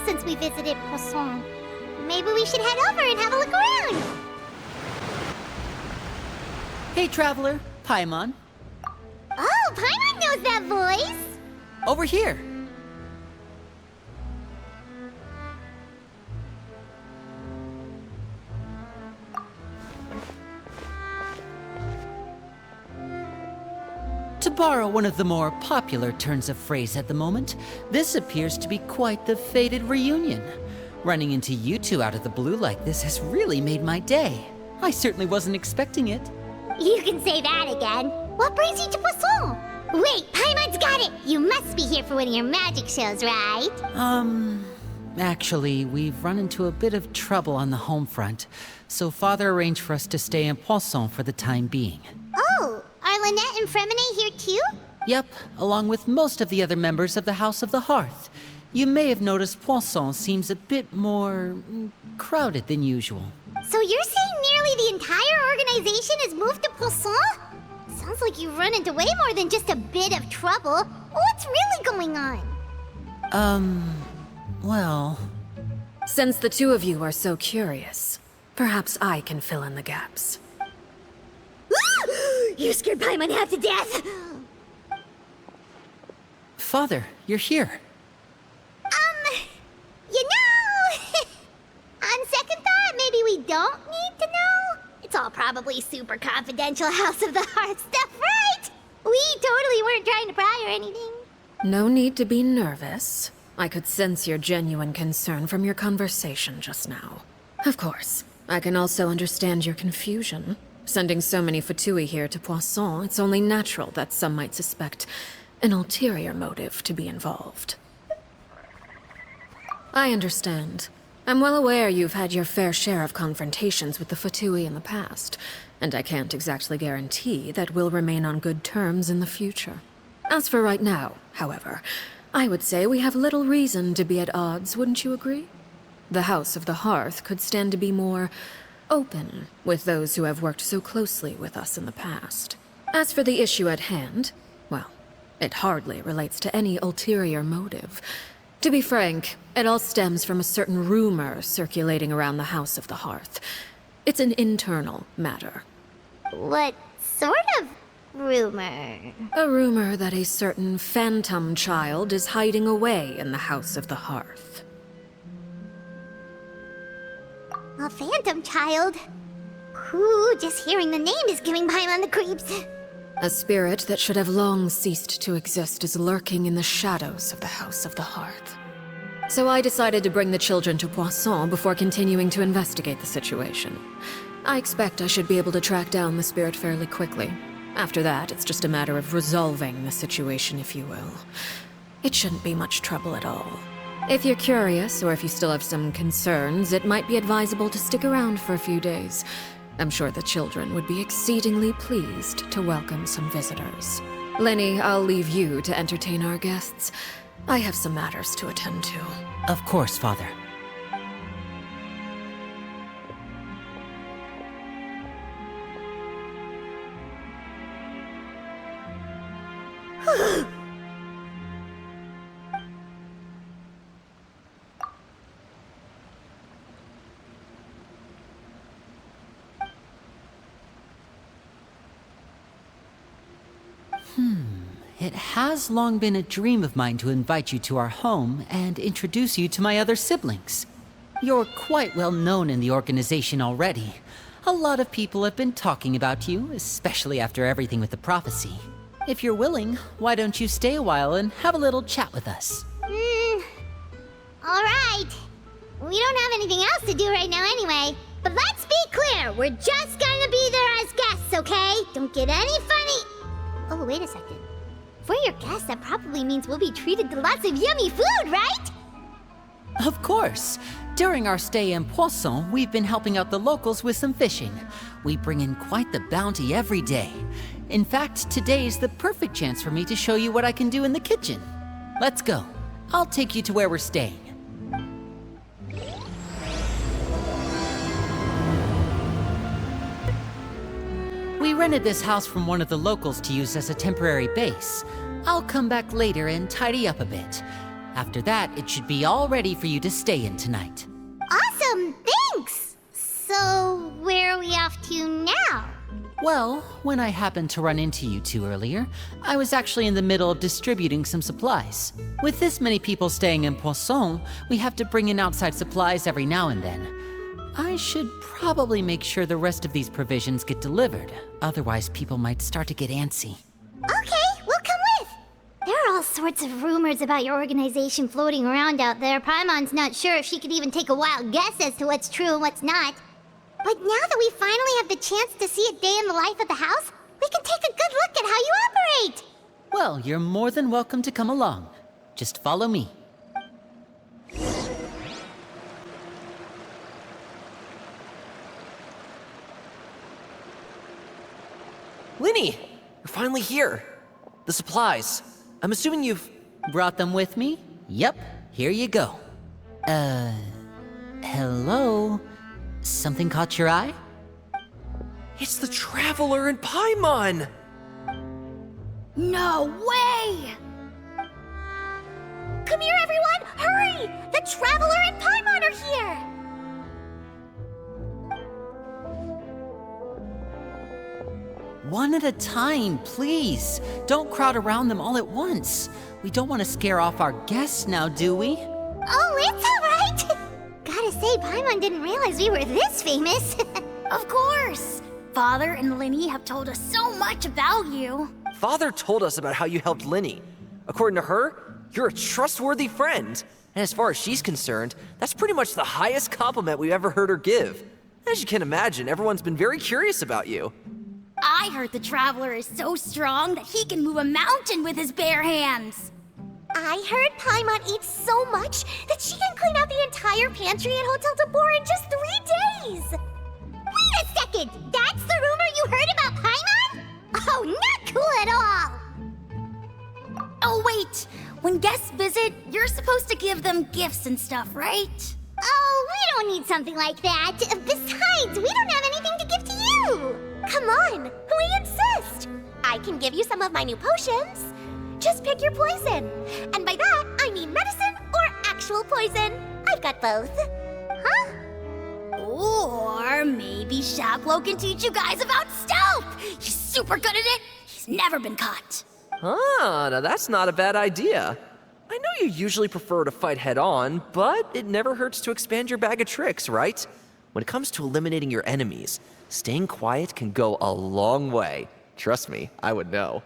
since we visited Poisson. Maybe we should head over and have a look around. Hey, traveler. Paimon. Oh, Paimon knows that voice. Over here. To borrow one of the more popular turns of phrase at the moment, this appears to be quite the fated reunion. Running into you two out of the blue like this has really made my day. I certainly wasn't expecting it. You can say that again. What brings you to Poisson? Wait, Paimon's got it! You must be here for one of your magic shows, right? Actually, we've run into a bit of trouble on the home front, so Father arranged for us to stay in Poisson for the time being. Oh, are Lynette and Fremine here too? Yep, along with most of the other members of the House of the Hearth. You may have noticed Poisson seems a bit more crowded than usual. So you're saying nearly the entire organization has moved to Poisson? Sounds like you've run into way more than just a bit of trouble. What's really going on? Well... Since the two of you are so curious, perhaps I can fill in the gaps. You scared Paimon half to death! Father, you're here. You know... on second thought, maybe we don't need to know? It's all probably super confidential House of the Hearth stuff, right? We totally weren't trying to pry or anything. No need to be nervous. I could sense your genuine concern from your conversation just now. Of course, I can also understand your confusion. Sending so many Fatui here to Poisson, it's only natural that some might suspect an ulterior motive to be involved. I understand. I'm well aware you've had your fair share of confrontations with the Fatui in the past, and I can't exactly guarantee that we'll remain on good terms in the future. As for right now, however, I would say we have little reason to be at odds, wouldn't you agree? The House of the Hearth could stand to be more open with those who have worked so closely with us in the past. As for the issue at hand, well, it hardly relates to any ulterior motive. To be frank, it all stems from a certain rumor circulating around the House of the Hearth. It's an internal matter. What sort of rumor? A rumor that a certain phantom child is hiding away in the House of the Hearth. A phantom child? Ooh, just hearing the name is giving Paimon the creeps. A spirit that should have long ceased to exist is lurking in the shadows of the House of the Hearth. So I decided to bring the children to Poisson before continuing to investigate the situation. I expect I should be able to track down the spirit fairly quickly. After that, it's just a matter of resolving the situation, if you will. It shouldn't be much trouble at all. If you're curious, or if you still have some concerns, it might be advisable to stick around for a few days. I'm sure the children would be exceedingly pleased to welcome some visitors. Lenny, I'll leave you to entertain our guests. I have some matters to attend to. Of course, Father. It has long been a dream of mine to invite you to our home and introduce you to my other siblings. You're quite well known in the organization already. A lot of people have been talking about you, especially after everything with the prophecy. If you're willing, why don't you stay a while and have a little chat with us? Alright. We don't have anything else to do right now anyway. But let's be clear, we're just gonna be there as guests, okay? Don't get any funny... Oh, wait a second. For your guests, that probably means we'll be treated to lots of yummy food, right? Of course. During our stay in Poisson, we've been helping out the locals with some fishing. We bring in quite the bounty every day. In fact, today's the perfect chance for me to show you what I can do in the kitchen. Let's go. I'll take you to where we're staying. We rented this house from one of the locals to use as a temporary base. I'll come back later and tidy up a bit. After that, it should be all ready for you to stay in tonight. Awesome, thanks! So, where are we off to now? Well, when I happened to run into you two earlier, I was actually in the middle of distributing some supplies. With this many people staying in Poisson, we have to bring in outside supplies every now and then. I should probably make sure the rest of these provisions get delivered, otherwise people might start to get antsy. Okay, we'll come with! There are all sorts of rumors about your organization floating around out there. Paimon's not sure if she could even take a wild guess as to what's true and what's not. But now that we finally have the chance to see a day in the life of the house, we can take a good look at how you operate! Well, you're more than welcome to come along. Just follow me. Linny, you're finally here. The supplies. I'm assuming you've... Brought them with me? Yep, here you go. Hello? Something caught your eye? It's the Traveler and Paimon! No way! Come here, everyone! Hurry! The Traveler and Paimon are here! One at a time, please. Don't crowd around them all at once. We don't want to scare off our guests now, do we? Oh, it's all right! Gotta say, Paimon didn't realize we were this famous. Of course! Father and Linny have told us so much about you. Father told us about how you helped Linny. According to her, you're a trustworthy friend. And as far as she's concerned, that's pretty much the highest compliment we've ever heard her give. As you can imagine, everyone's been very curious about you. I heard the Traveler is so strong that he can move a mountain with his bare hands. I heard Paimon eats so much that she can clean out the entire pantry at Hotel de Boer in just 3 days! Wait a second! That's the rumor you heard about Paimon? Oh, not cool at all! Oh wait, when guests visit, you're supposed to give them gifts and stuff, right? Oh, we don't need something like that. Besides, we don't have anything to give to you! Come on, we insist! I can give you some of my new potions. Just pick your poison. And by that, I mean medicine or actual poison. I've got both. Huh? Or maybe Shaplo can teach you guys about stealth. He's super good at it. He's never been caught. Ah, now that's not a bad idea. I know you usually prefer to fight head-on, but it never hurts to expand your bag of tricks, right? When it comes to eliminating your enemies, staying quiet can go a long way. Trust me, I would know.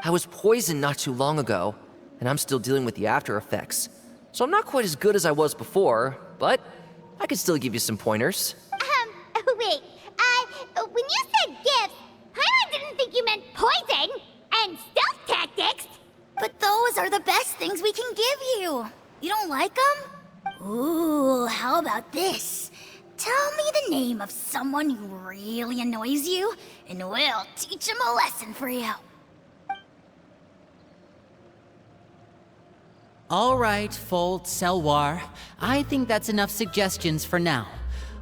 I was poisoned not too long ago, and I'm still dealing with the after effects. So I'm not quite as good as I was before, but I can still give you some pointers. Wait. When you said gifts, Paimon didn't think you meant poison and stealth tactics. But those are the best things we can give you. You don't like them? Ooh, how about this? Tell me the name of someone who really annoys you, and we'll teach him a lesson for you. All right, Fold, Selwar. I think that's enough suggestions for now.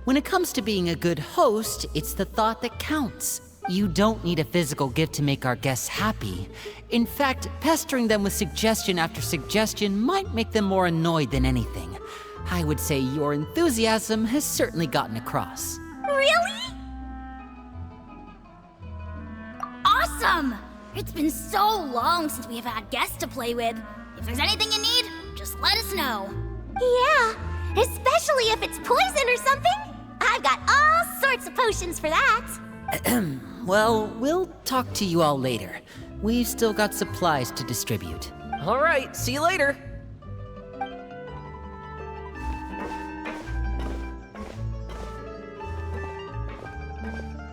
When it comes to being a good host, it's the thought that counts. You don't need a physical gift to make our guests happy. In fact, pestering them with suggestion after suggestion might make them more annoyed than anything. I would say your enthusiasm has certainly gotten across. Really? Awesome! It's been so long since we've had guests to play with. If there's anything you need, just let us know. Yeah, especially if it's poison or something. I've got all sorts of potions for that. Well, we'll talk to you all later. We've still got supplies to distribute. All right, see you later.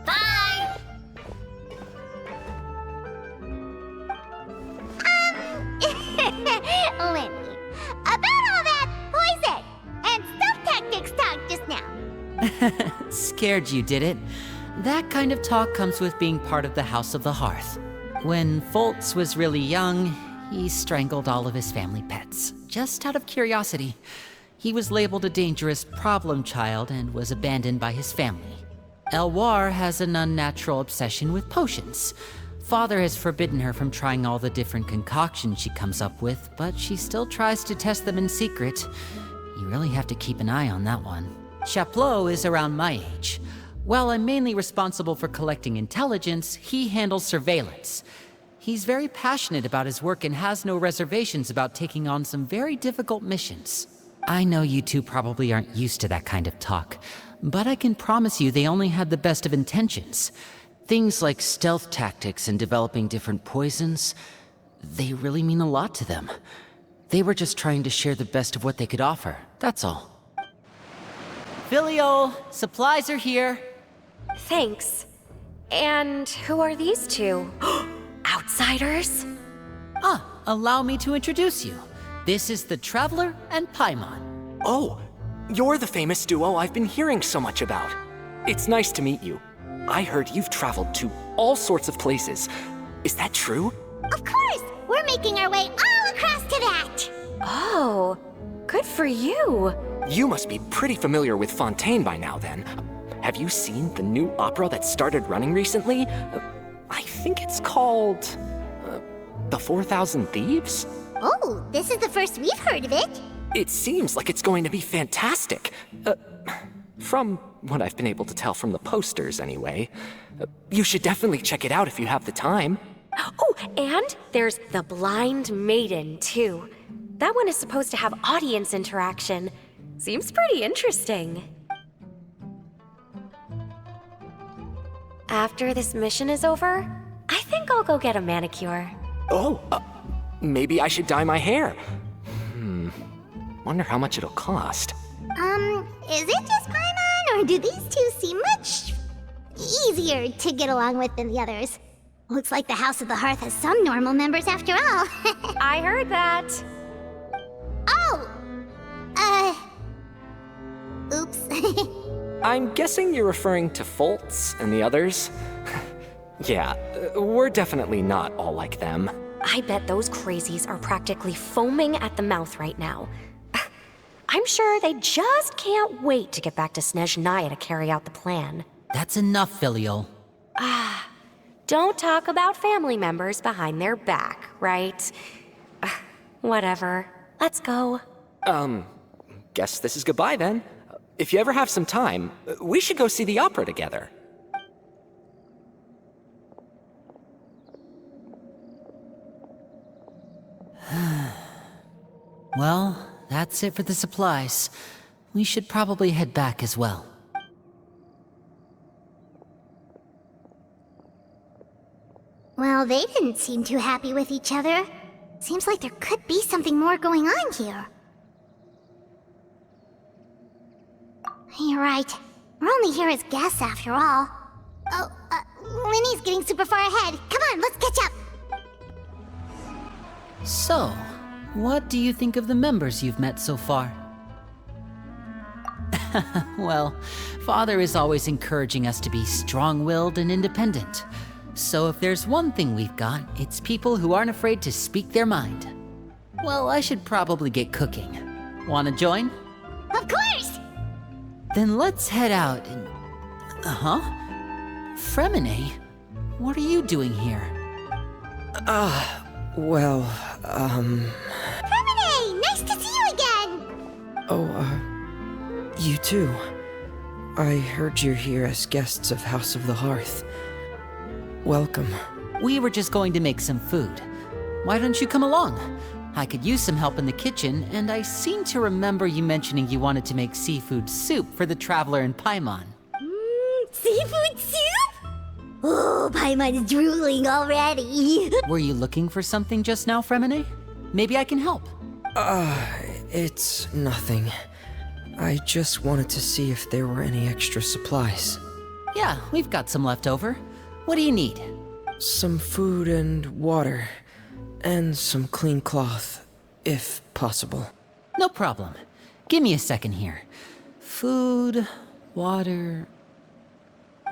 Bye! Linny, about all that poison and stealth tactics talk just now. Scared you, did it? That kind of talk comes with being part of the House of the Hearth. When Foltz was really young, he strangled all of his family pets, just out of curiosity. He was labeled a dangerous problem child and was abandoned by his family. Elwar has an unnatural obsession with potions. Father has forbidden her from trying all the different concoctions she comes up with, but she still tries to test them in secret. You really have to keep an eye on that one. Chaplot is around my age. While I'm mainly responsible for collecting intelligence, he handles surveillance. He's very passionate about his work and has no reservations about taking on some very difficult missions. I know you two probably aren't used to that kind of talk, but I can promise you they only had the best of intentions. Things like stealth tactics and developing different poisons, they really mean a lot to them. They were just trying to share the best of what they could offer, that's all. Filial, supplies are here. Thanks. And who are these two? Outsiders? Allow me to introduce you. This is the Traveler and Paimon. Oh, you're the famous duo I've been hearing so much about. It's nice to meet you. I heard you've traveled to all sorts of places. Is that true? Of course! We're making our way all across to that! Oh, good for you. You must be pretty familiar with Fontaine by now then. Have you seen the new opera that started running recently? I think it's called... The 4,000 Thieves? Oh, this is the first we've heard of it. It seems like it's going to be fantastic. From what I've been able to tell from the posters, anyway. You should definitely check it out if you have the time. Oh, and there's The Blind Maiden, too. That one is supposed to have audience interaction. Seems pretty interesting. After this mission is over, I think I'll go get a manicure. Oh, maybe I should dye my hair. Wonder how much it'll cost. Is it just Paimon, or do these two seem much easier to get along with than the others? Looks like the House of the Hearth has some normal members after all. I heard that. Oh! Oops. I'm guessing you're referring to Foltz and the others? Yeah, we're definitely not all like them. I bet those crazies are practically foaming at the mouth right now. I'm sure they just can't wait to get back to Snezhnaya to carry out the plan. That's enough, Filial. Don't talk about family members behind their back, right? Whatever. Let's go. Guess this is goodbye then. If you ever have some time, we should go see the opera together. Well, that's it for the supplies. We should probably head back as well. Well, they didn't seem too happy with each other. Seems like there could be something more going on here. You're right. We're only here as guests after all. Oh, Winnie's getting super far ahead. Come on, let's catch up. So, what do you think of the members you've met so far? Well, Father is always encouraging us to be strong-willed and independent. So if there's one thing we've got, it's people who aren't afraid to speak their mind. Well, I should probably get cooking. Wanna join? Of course! Then let's head out and... Fremine? What are you doing here? Well, Fremine! Nice to see you again! You too. I heard you're here as guests of House of the Hearth. Welcome. We were just going to make some food. Why don't you come along? I could use some help in the kitchen, and I seem to remember you mentioning you wanted to make seafood soup for the Traveler and Paimon. Seafood soup? Oh, Paimon's drooling already. Were you looking for something just now, Fremine? Maybe I can help. It's nothing. I just wanted to see if there were any extra supplies. Yeah, we've got some left over. What do you need? Some food and water. And some clean cloth, if possible. No problem. Give me a second here. Food, water...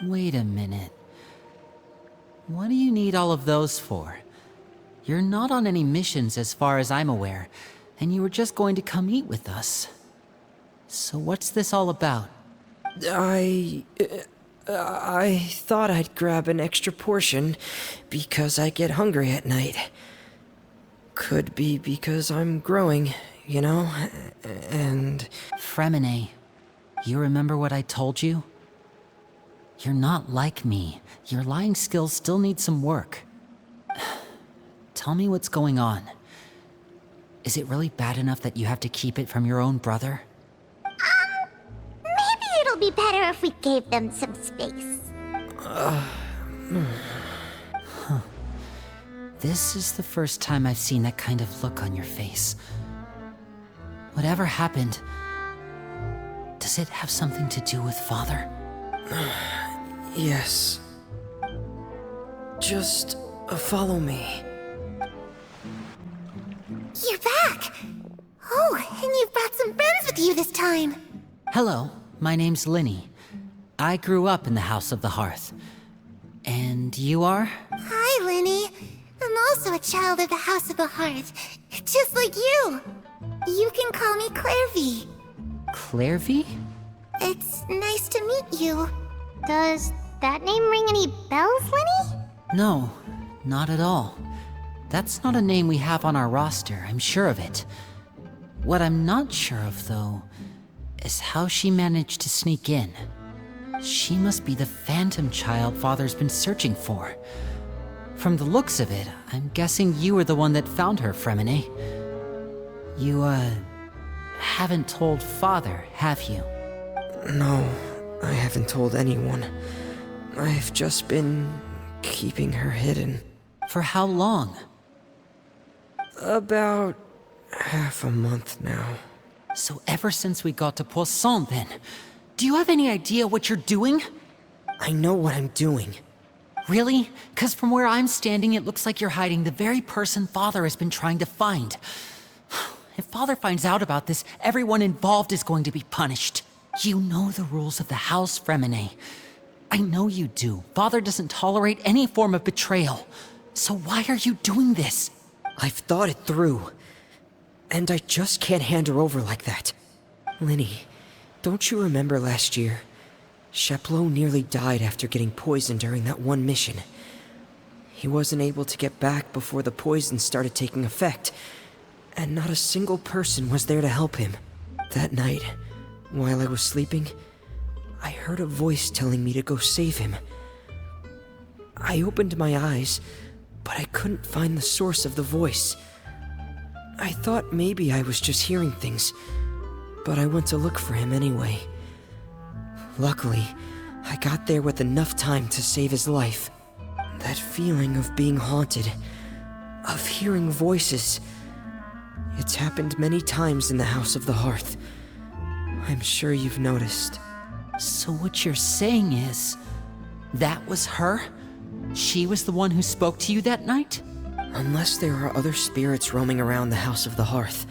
Wait a minute. What do you need all of those for? You're not on any missions as far as I'm aware, and you were just going to come eat with us. So what's this all about? I thought I'd grab an extra portion because I get hungry at night. Could be because I'm growing, you know, and... Fremine, you remember what I told you? You're not like me. Your lying skills still need some work. Tell me what's going on. Is it really bad enough that you have to keep it from your own brother? Maybe it'll be better if we gave them some space. This is the first time I've seen that kind of look on your face. Whatever happened, does it have something to do with Father? Yes. Just follow me. You're back! Oh, and you've brought some friends with you this time. Hello, my name's Linny. I grew up in the House of the Hearth. And you are? Hi, Linny. I'm also a child of the House of the Hearth, just like you. You can call me Clairvy. Clairvy? It's nice to meet you. Does that name ring any bells, Linny? No, not at all. That's not a name we have on our roster, I'm sure of it. What I'm not sure of, though, is how she managed to sneak in. She must be the phantom child Father's been searching for. From the looks of it, I'm guessing you were the one that found her, Fremine. You, haven't told Father, have you? No, I haven't told anyone. I've just been keeping her hidden. For how long? About half a month now. So ever since we got to Poisson, then. Do you have any idea what you're doing? I know what I'm doing. Really? 'Cause from where I'm standing, it looks like you're hiding the very person Father has been trying to find. If Father finds out about this, everyone involved is going to be punished. You know the rules of the house, Fremine. I know you do. Father doesn't tolerate any form of betrayal. So why are you doing this? I've thought it through. And I just can't hand her over like that. Linny, don't you remember last year? Sheplo nearly died after getting poisoned during that one mission. He wasn't able to get back before the poison started taking effect, and not a single person was there to help him. That night, while I was sleeping, I heard a voice telling me to go save him. I opened my eyes, but I couldn't find the source of the voice. I thought maybe I was just hearing things, but I went to look for him anyway. Luckily, I got there with enough time to save his life. That feeling of being haunted, of hearing voices, it's happened many times in the House of the Hearth. I'm sure you've noticed. So what you're saying is, that was her? She was the one who spoke to you that night? Unless there are other spirits roaming around the House of the Hearth,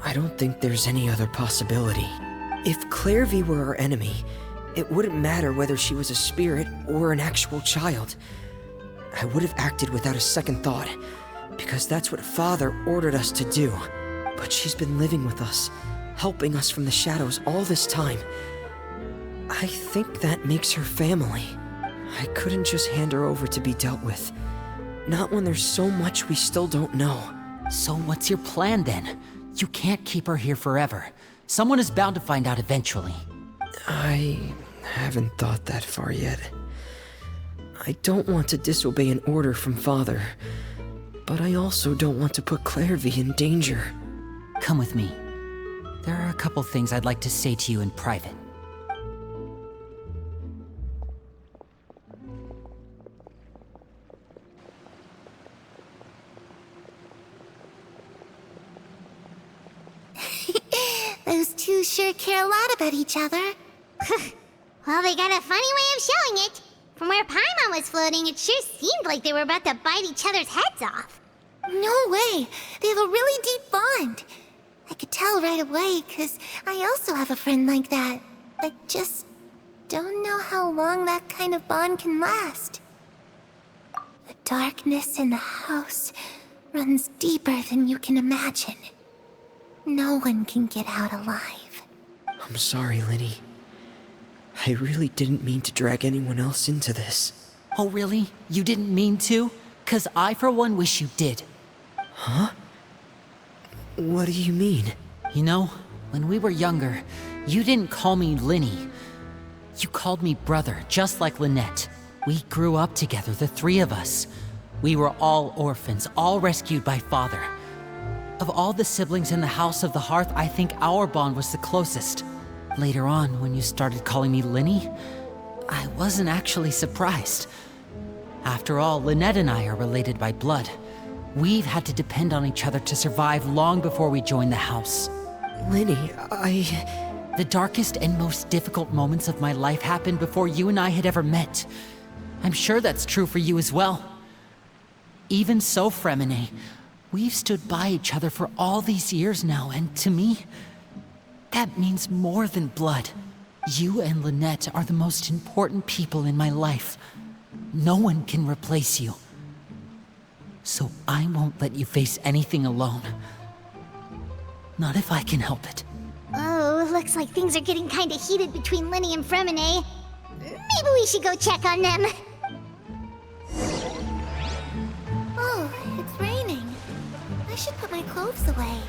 I don't think there's any other possibility. If Clairvy were our enemy, it wouldn't matter whether she was a spirit or an actual child. I would have acted without a second thought, because that's what Father ordered us to do. But she's been living with us, helping us from the shadows all this time. I think that makes her family. I couldn't just hand her over to be dealt with. Not when there's so much we still don't know. So what's your plan then? You can't keep her here forever. Someone is bound to find out eventually. I haven't thought that far yet. I don't want to disobey an order from Father, but I also don't want to put Clairvy in danger. Come with me. There are a couple things I'd like to say to you in private. Those two sure care a lot about each other. Well, they got a funny way of showing it. From where Paimon was floating, it sure seemed like they were about to bite each other's heads off. No way! They have a really deep bond. I could tell right away, 'cause I also have a friend like that. I just don't know how long that kind of bond can last. The darkness in the house runs deeper than you can imagine. No one can get out alive. I'm sorry, Linny. I really didn't mean to drag anyone else into this. Oh, really? You didn't mean to? 'Cause I, for one, wish you did. What do you mean? You know, when we were younger, you didn't call me Linny. You called me brother, just like Lynette. We grew up together, the three of us. We were all orphans, all rescued by father. Of all the siblings in the House of the Hearth, I think our bond was the closest. Later on, when you started calling me Linny, I wasn't actually surprised. After all, Lynette and I are related by blood. We've had to depend on each other to survive long before we joined the house. Linny, The darkest and most difficult moments of my life happened before you and I had ever met. I'm sure that's true for you as well. Even so, Fremine, we've stood by each other for all these years now, and to me, that means more than blood. You and Lynette are the most important people in my life. No one can replace you. So I won't let you face anything alone. Not if I can help it. Oh, looks like things are getting kinda heated between Linny and Fremine. Maybe we should go check on them. Oh, it's raining. I should put my clothes away.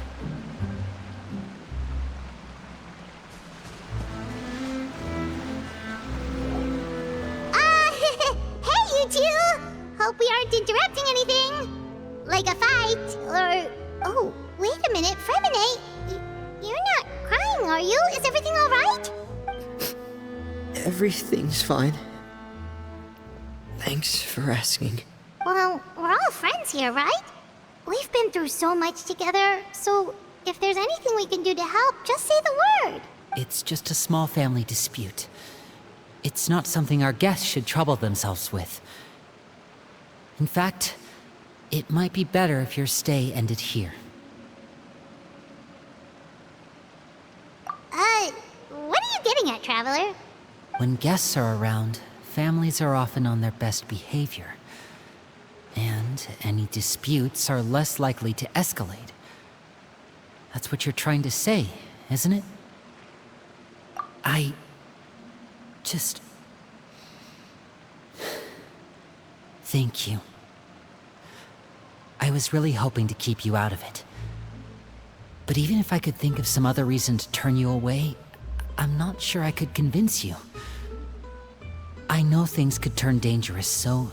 Hey, you two! Hope we aren't interrupting anything. Like a fight, or... Oh, wait a minute, Fremine. You're not crying, are you? Is everything alright? everything's fine. Thanks for asking. Well, we're all friends here, right? We've been through so much together, so if there's anything we can do to help, just say the word. It's just a small family dispute. It's not something our guests should trouble themselves with. In fact, it might be better if your stay ended here. What are you getting at, Traveler? When guests are around, families are often on their best behavior. And any disputes are less likely to escalate. That's what you're trying to say, isn't it? Thank you. I was really hoping to keep you out of it. But even if I could think of some other reason to turn you away, I'm not sure I could convince you. I know things could turn dangerous, so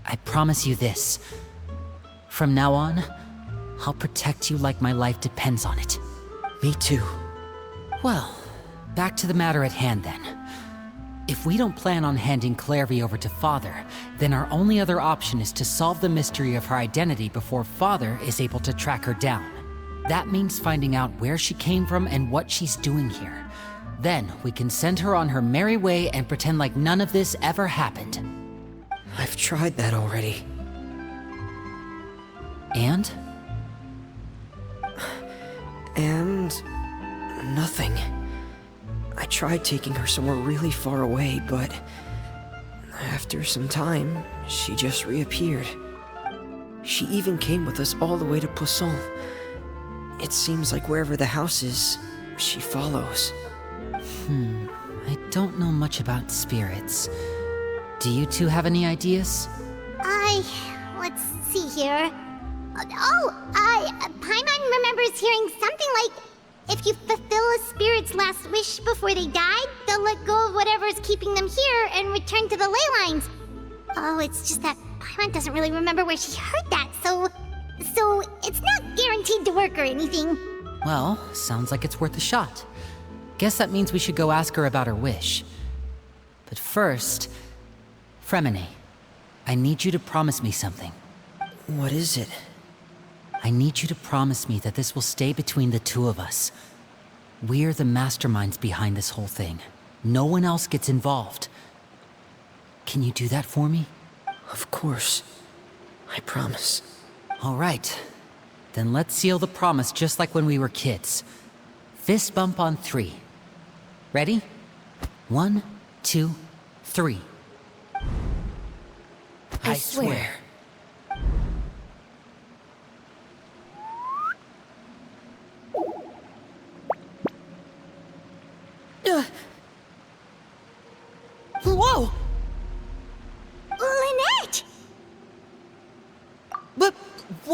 I promise you this. From now on, I'll protect you like my life depends on it. Me too. Well, back to the matter at hand then. If we don't plan on handing Clairvy over to Father, then our only other option is to solve the mystery of her identity before Father is able to track her down. That means finding out where she came from and what she's doing here. Then we can send her on her merry way and pretend like none of this ever happened. I've tried that already. And? And... nothing. I tried taking her somewhere really far away, but... after some time, she just reappeared. She even came with us all the way to Poisson. It seems like wherever the house is, she follows. I don't know much about spirits. Do you two have any ideas? Let's see here. Paimon remembers hearing something like, if you fulfill a spirit's last wish before they died, they'll let go of whatever's keeping them here and return to the ley lines. Oh, it's just that Paimon doesn't really remember where she heard that, so it's not guaranteed to work or anything. Well, sounds like it's worth a shot. Guess that means we should go ask her about her wish. But first, Fremine, I need you to promise me something. What is it? I need you to promise me that this will stay between the two of us. We're the masterminds behind this whole thing. No one else gets involved. Can you do that for me? Of course. I promise. All right. Then let's seal the promise just like when we were kids. Fist bump on 3. Ready? 1, 2, 3. I swear.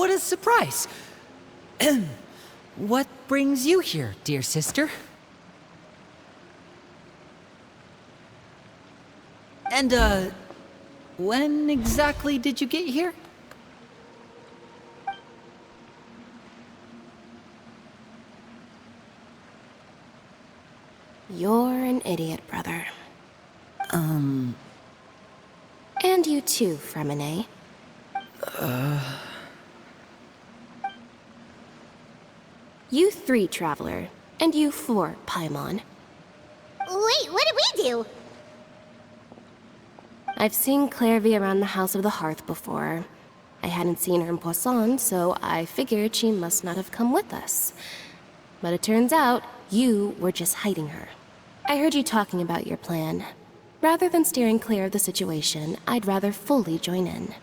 what a surprise! What brings you here, dear sister? And, when exactly did you get here? You're an idiot, brother. And you too, Fremine. You 3, Traveler. And you 4, Paimon. Wait, what did we do? I've seen Clairvy around the House of the Hearth before. I hadn't seen her in Poisson, so I figured she must not have come with us. But it turns out, you were just hiding her. I heard you talking about your plan. Rather than steering clear of the situation, I'd rather fully join in.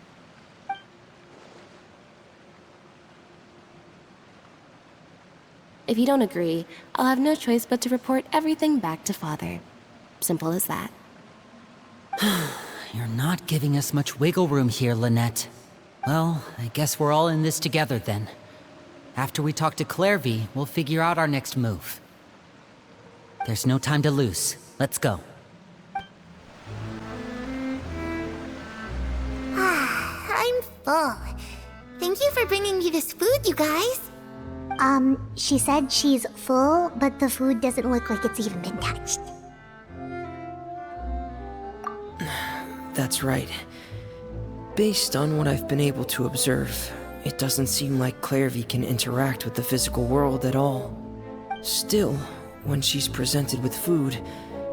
If you don't agree, I'll have no choice but to report everything back to Father. Simple as that. You're not giving us much wiggle room here, Lynette. Well, I guess we're all in this together then. After we talk to Clairvy, we'll figure out our next move. There's no time to lose. Let's go. I'm full. Thank you for bringing me this food, you guys. She said she's full, but the food doesn't look like it's even been touched. That's right. Based on what I've been able to observe, it doesn't seem like Clairvy can interact with the physical world at all. Still, when she's presented with food,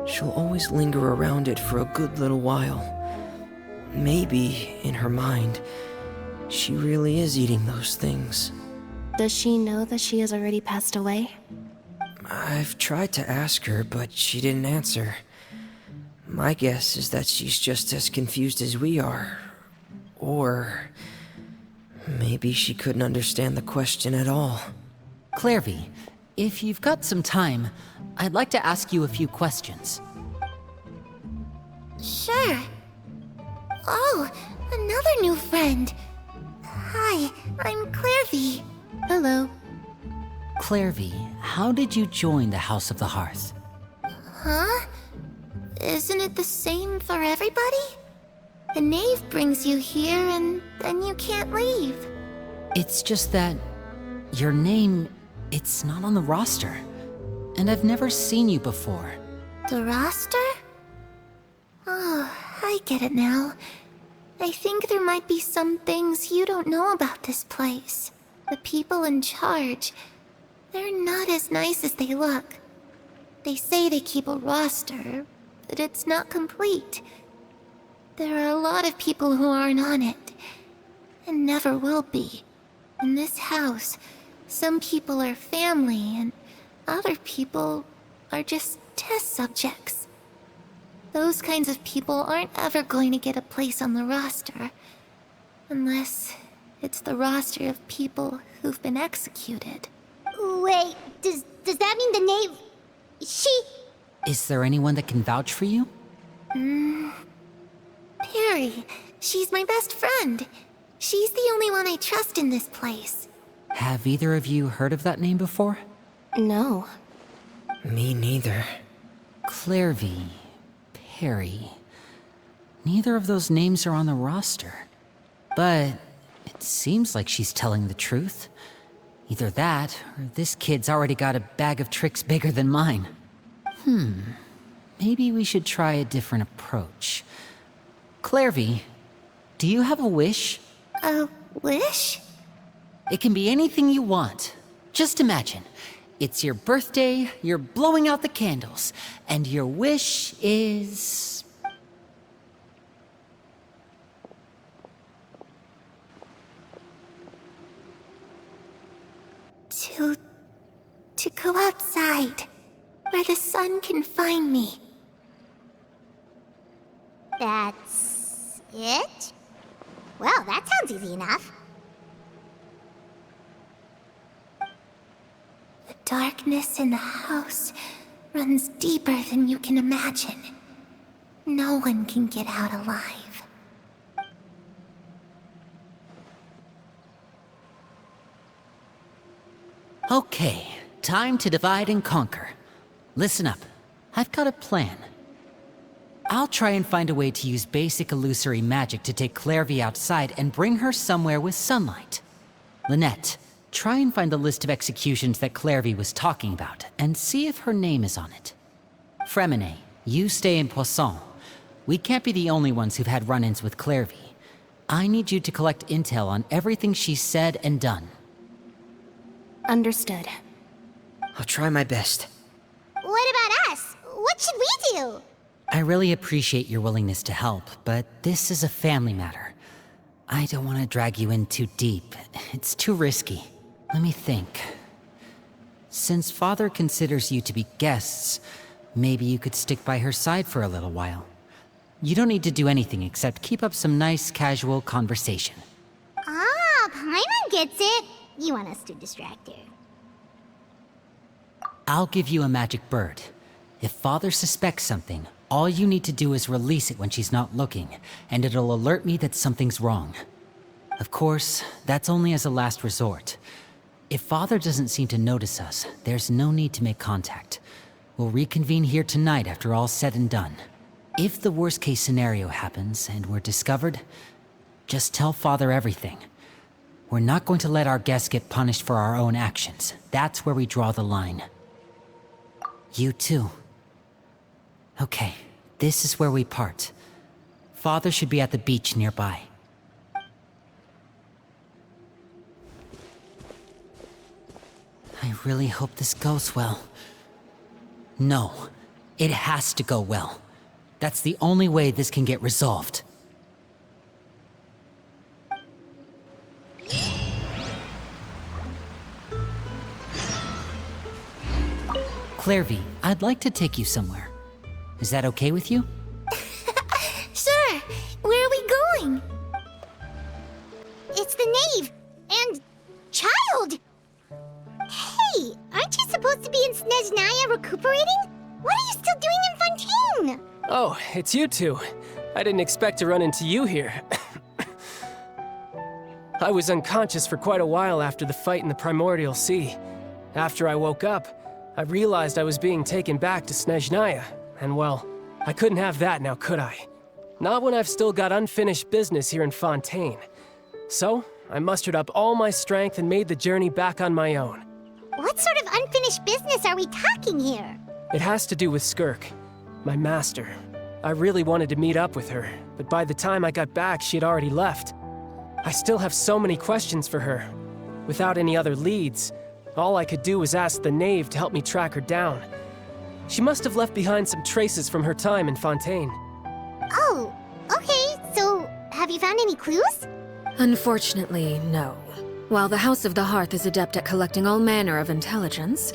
she'll always linger around it for a good little while. Maybe, in her mind, she really is eating those things. Does she know that she has already passed away? I've tried to ask her, but she didn't answer. My guess is that she's just as confused as we are. Or maybe she couldn't understand the question at all. Clairvy, if you've got some time, I'd like to ask you a few questions. Sure. Oh, another new friend. Hi, I'm Clairvy. Hello. Clairvy, how did you join the House of the Hearth? Huh? Isn't it the same for everybody? The knave brings you here and then you can't leave. It's just that your name, it's not on the roster. And I've never seen you before. The roster? Oh, I get it now. I think there might be some things you don't know about this place. The people in charge, they're not as nice as they look. They say they keep a roster, but it's not complete. There are a lot of people who aren't on it, and never will be. In this house, some people are family, and other people are just test subjects. Those kinds of people aren't ever going to get a place on the roster, unless it's the roster of people who've been executed. Wait, does that mean the knave... She... Is there anyone that can vouch for you? Perry, she's my best friend. She's the only one I trust in this place. Have either of you heard of that name before? No. Me neither. Clairvy, Perry. Neither of those names are on the roster. But it seems like she's telling the truth. Either that, or this kid's already got a bag of tricks bigger than mine. Maybe we should try a different approach. Clairvy, do you have a wish? A wish? It can be anything you want. Just imagine. It's your birthday, you're blowing out the candles, and your wish is... To go outside, where the sun can find me. That's... it? Well, that sounds easy enough. The darkness in the house runs deeper than you can imagine. No one can get out alive. Okay, time to divide and conquer. Listen up. I've got a plan. I'll try and find a way to use basic illusory magic to take Clairvy outside and bring her somewhere with sunlight. Lynette, try and find the list of executions that Clairvy was talking about, and see if her name is on it. Fremine, you stay in Poisson. We can't be the only ones who've had run-ins with Clairvy. I need you to collect intel on everything she's said and done. Understood. I'll try my best. What about us? What should we do? I really appreciate your willingness to help, but this is a family matter. I don't want to drag you in too deep. It's too risky. Let me think. Since Father considers you to be guests, maybe you could stick by her side for a little while. You don't need to do anything except keep up some nice, casual conversation. Ah, Paimon gets it. You want us to distract her. I'll give you a magic bird. If Father suspects something, all you need to do is release it when she's not looking, and it'll alert me that something's wrong. Of course, that's only as a last resort. If Father doesn't seem to notice us, there's no need to make contact. We'll reconvene here tonight after all's said and done. If the worst-case scenario happens and we're discovered, just tell Father everything. We're not going to let our guests get punished for our own actions. That's where we draw the line. You too. Okay, this is where we part. Father should be at the beach nearby. I really hope this goes well. No, it has to go well. That's the only way this can get resolved. Clairvy, I'd like to take you somewhere. Is that okay with you? Sure. Where are we going? It's the knave and child. Hey, aren't you supposed to be in Snezhnaya recuperating? What are you still doing in Fontaine? Oh, it's you two. I didn't expect to run into you here. I was unconscious for quite a while after the fight in the Primordial Sea. After I woke up, I realized I was being taken back to Snezhnaya, and well, I couldn't have that now, could I? Not when I've still got unfinished business here in Fontaine. So, I mustered up all my strength and made the journey back on my own. What sort of unfinished business are we talking here? It has to do with Skirk, my master. I really wanted to meet up with her, but by the time I got back, she had already left. I still have so many questions for her. Without any other leads, all I could do was ask the knave to help me track her down. She must have left behind some traces from her time in Fontaine. Oh, okay, so have you found any clues? Unfortunately, no. While the House of the Hearth is adept at collecting all manner of intelligence,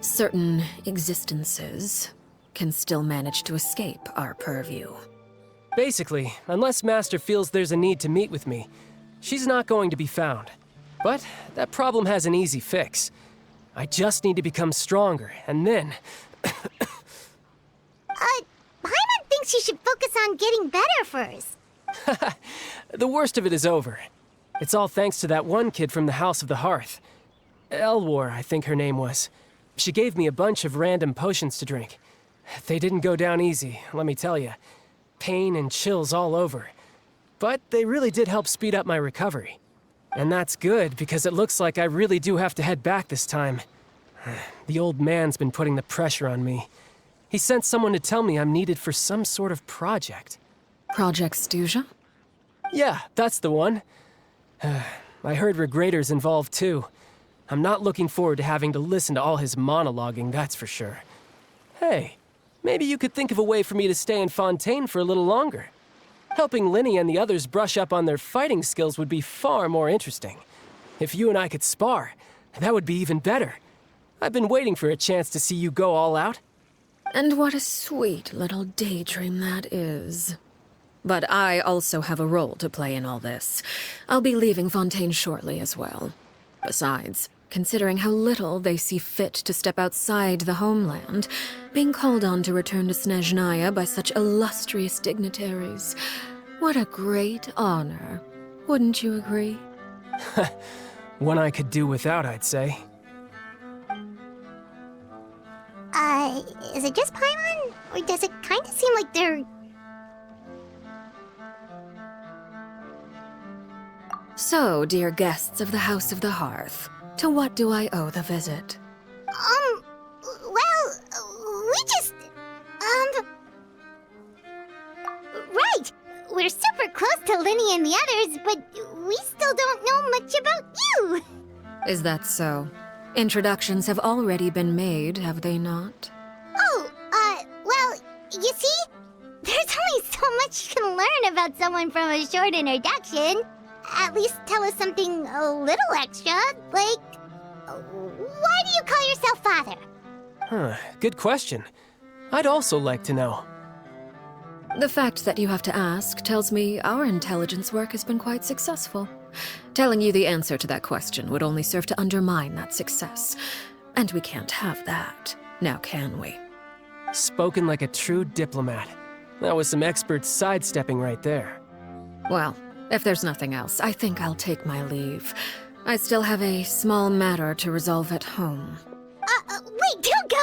certain existences can still manage to escape our purview. Basically, unless Master feels there's a need to meet with me, she's not going to be found. But that problem has an easy fix. I just need to become stronger, and then... Paimon thinks you should focus on getting better first. The worst of it is over. It's all thanks to that one kid from the House of the Hearth. Elwar, I think her name was. She gave me a bunch of random potions to drink. They didn't go down easy, let me tell you. Pain and chills all over. But they really did help speed up my recovery. And that's good, because it looks like I really do have to head back this time. The old man's been putting the pressure on me. He sent someone to tell me I'm needed for some sort of project. Project Stuja? Yeah, that's the one. I heard Regrader's involved too. I'm not looking forward to having to listen to all his monologuing, that's for sure. Hey, maybe you could think of a way for me to stay in Fontaine for a little longer. Helping Linny and the others brush up on their fighting skills would be far more interesting. If you and I could spar, that would be even better. I've been waiting for a chance to see you go all out. And what a sweet little daydream that is. But I also have a role to play in all this. I'll be leaving Fontaine shortly as well. Besides, considering how little they see fit to step outside the homeland, being called on to return to Snezhnaya by such illustrious dignitaries, what a great honor. Wouldn't you agree? One I could do without, I'd say. Is it just Paimon? Or does it kind of seem like they're... So, dear guests of the House of the Hearth, to what do I owe the visit? Well, we just... Right! We're super close to Linny and the others, but we still don't know much about you! Is that so? Introductions have already been made, have they not? Oh, well, you see? There's only so much you can learn about someone from a short introduction. At least tell us something a little extra, like... Why do you call yourself father? Huh, good question. I'd also like to know. The fact that you have to ask tells me our intelligence work has been quite successful. Telling you the answer to that question would only serve to undermine that success. And we can't have that, now can we? Spoken like a true diplomat. That was some expert sidestepping right there. Well, if there's nothing else, I think I'll take my leave. I still have a small matter to resolve at home. Wait, don't go!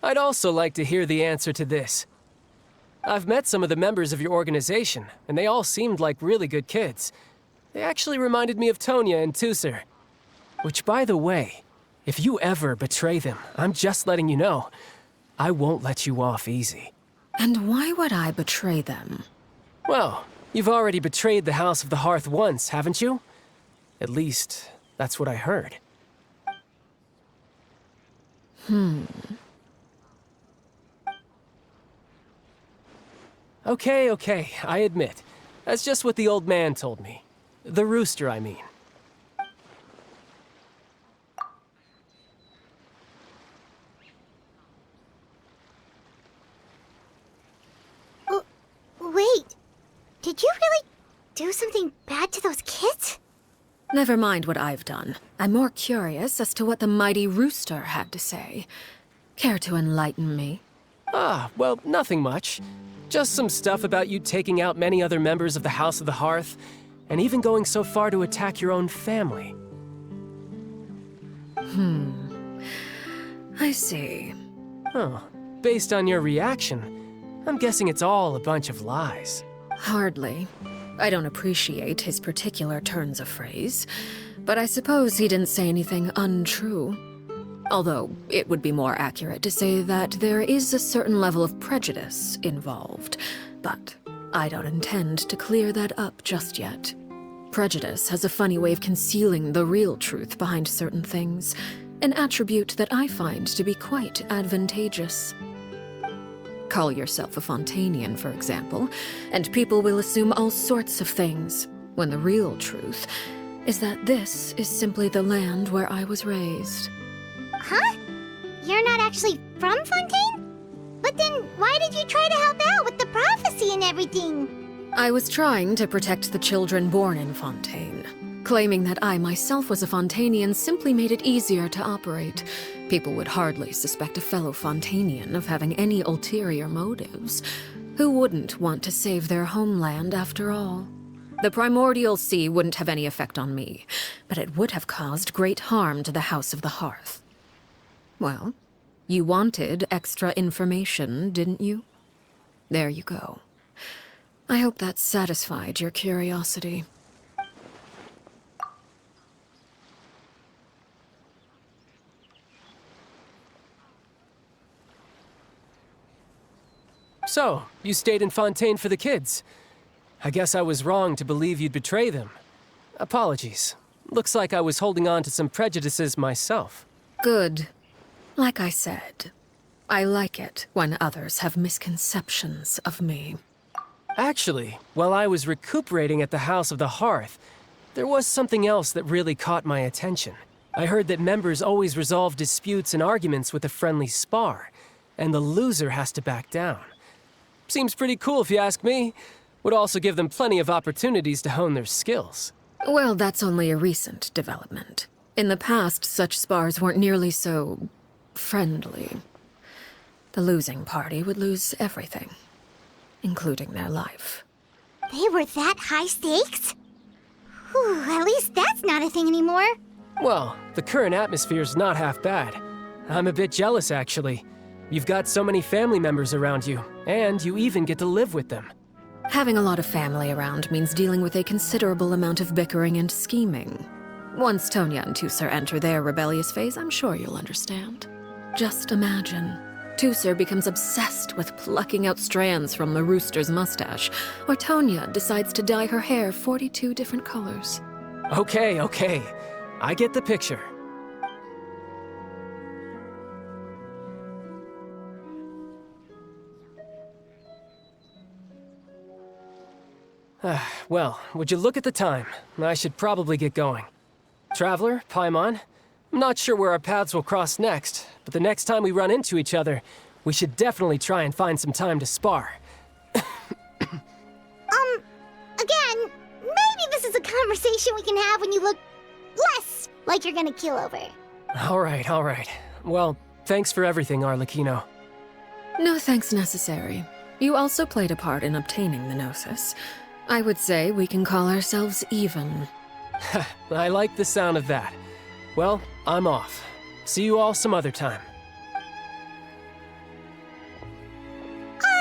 I'd also like to hear the answer to this. I've met some of the members of your organization, and they all seemed like really good kids. They actually reminded me of Tonya and Tusser. Which, by the way, if you ever betray them, I'm just letting you know, I won't let you off easy. And why would I betray them? Well, you've already betrayed the House of the Hearth once, haven't you? At least, that's what I heard. Okay, I admit. That's just what the old man told me. The rooster, I mean. Wait, did you really do something bad to those kids? Never mind what I've done. I'm more curious as to what the mighty rooster had to say. Care to enlighten me? Well, nothing much. Just some stuff about you taking out many other members of the House of the Hearth, and even going so far to attack your own family. I see. Oh, based on your reaction, I'm guessing it's all a bunch of lies. Hardly. I don't appreciate his particular turns of phrase, but I suppose he didn't say anything untrue. Although, it would be more accurate to say that there is a certain level of prejudice involved, but I don't intend to clear that up just yet. Prejudice has a funny way of concealing the real truth behind certain things, an attribute that I find to be quite advantageous. Call yourself a Fontanian, for example, and people will assume all sorts of things, when the real truth is that this is simply the land where I was raised. Huh? You're not actually from Fontaine? But then why did you try to help out with the prophecy and everything? I was trying to protect the children born in Fontaine. Claiming that I myself was a Fontanian simply made it easier to operate. People would hardly suspect a fellow Fontanian of having any ulterior motives. Who wouldn't want to save their homeland after all? The primordial sea wouldn't have any effect on me, but it would have caused great harm to the House of the Hearth. Well, you wanted extra information, didn't you? There you go. I hope that satisfied your curiosity. So, you stayed in Fontaine for the kids. I guess I was wrong to believe you'd betray them. Apologies. Looks like I was holding on to some prejudices myself. Good. Like I said, I like it when others have misconceptions of me. Actually, while I was recuperating at the House of the Hearth, there was something else that really caught my attention. I heard that members always resolve disputes and arguments with a friendly spar, and the loser has to back down. Seems pretty cool if you ask me. Would also give them plenty of opportunities to hone their skills. Well, that's only a recent development. In the past, such spars weren't nearly so friendly. The losing party would lose everything, including their life. They were that high stakes? Whew, at least that's not a thing anymore. Well, the current atmosphere's not half bad. I'm a bit jealous, actually. You've got so many family members around you, and you even get to live with them. Having a lot of family around means dealing with a considerable amount of bickering and scheming. Once Tonya and Tusser enter their rebellious phase, I'm sure you'll understand. Just imagine. Tusser becomes obsessed with plucking out strands from the rooster's mustache, or Tonya decides to dye her hair 42 different colors. Okay. I get the picture. Well, would you look at the time? I should probably get going. Traveler, Paimon, I'm not sure where our paths will cross next, but the next time we run into each other, we should definitely try and find some time to spar. Again, maybe this is a conversation we can have when you look less like you're gonna keel over. All right. Well, thanks for everything, Arlecchino. No thanks necessary. You also played a part in obtaining the Gnosis. I would say we can call ourselves even. I like the sound of that. Well, I'm off. See you all some other time.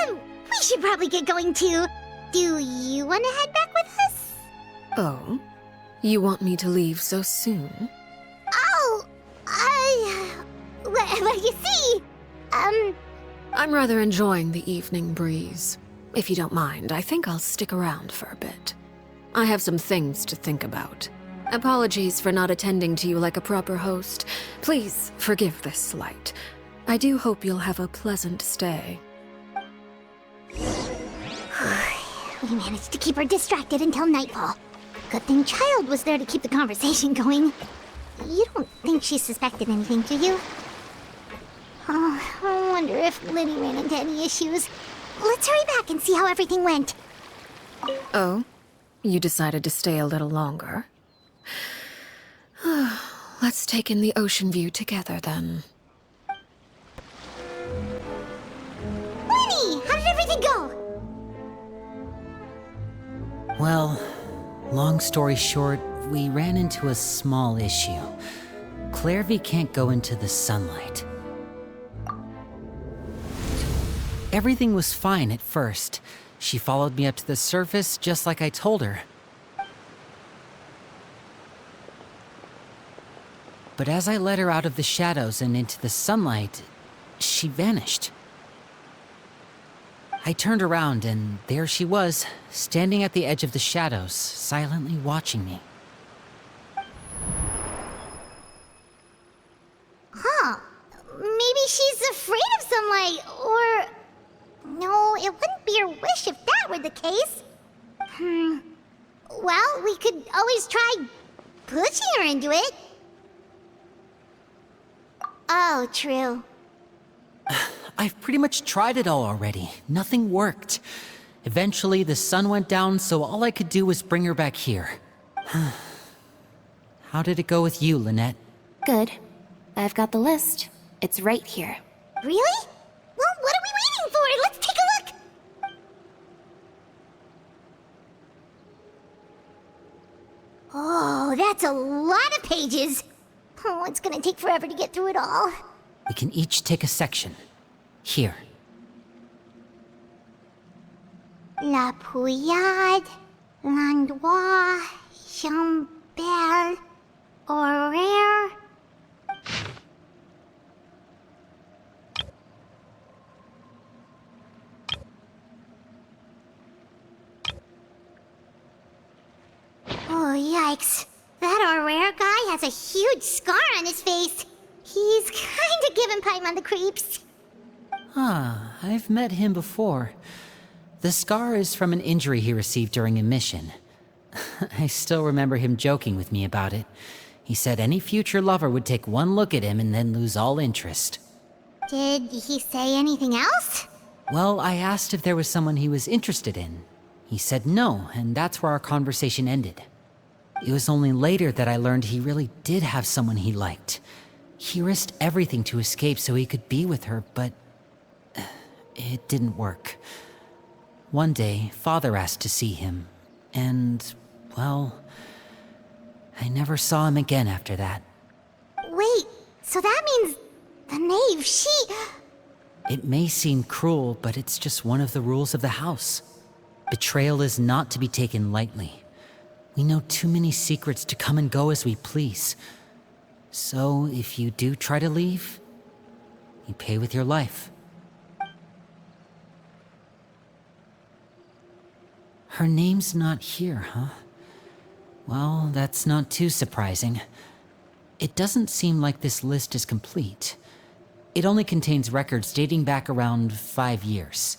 We should probably get going too. Do you want to head back with us? Oh? You want me to leave so soon? Oh, well, you see, I'm rather enjoying the evening breeze. If you don't mind, I think I'll stick around for a bit. I have some things to think about. Apologies for not attending to you like a proper host. Please forgive this slight. I do hope you'll have a pleasant stay. We managed to keep her distracted until nightfall. Good thing Child was there to keep the conversation going. You don't think she suspected anything, do you? Oh, I wonder if Liddy ran into any issues. Let's hurry back and see how everything went. Oh? You decided to stay a little longer? Let's take in the ocean view together, then. Lenny, how did everything go? Well, long story short, we ran into a small issue. Clairvy can't go into the sunlight. Everything was fine at first. She followed me up to the surface just like I told her. But as I led her out of the shadows and into the sunlight, she vanished. I turned around and there she was, standing at the edge of the shadows, silently watching me. Huh. Maybe she's afraid of sunlight, or... No, it wouldn't be her wish if that were the case. Well, we could always try pushing her into it. Oh, true. I've pretty much tried it all already. Nothing worked. Eventually, the sun went down, so all I could do was bring her back here. How did it go with you, Lynette? Good. I've got the list. It's right here. Really? Well, what are we waiting for? Let's take a look! Oh, that's a lot of pages. Oh, it's gonna take forever to get through it all. We can each take a section. Here. La Pouillade, L'Endroit, Chambel, Horaire. Oh, yikes. That Horaire guy has a huge scar on his face. He's kinda giving Paimon the creeps. I've met him before. The scar is from an injury he received during a mission. I still remember him joking with me about it. He said any future lover would take one look at him and then lose all interest. Did he say anything else? Well, I asked if there was someone he was interested in. He said no, and that's where our conversation ended. It was only later that I learned he really did have someone he liked. He risked everything to escape so he could be with her, but it didn't work. One day, Father asked to see him, and, well, I never saw him again after that. Wait, so that means the knave, she... It may seem cruel, but it's just one of the rules of the house. Betrayal is not to be taken lightly. We know too many secrets to come and go as we please. So, if you do try to leave, you pay with your life. Her name's not here, huh? Well, that's not too surprising. It doesn't seem like this list is complete. It only contains records dating back around 5 years.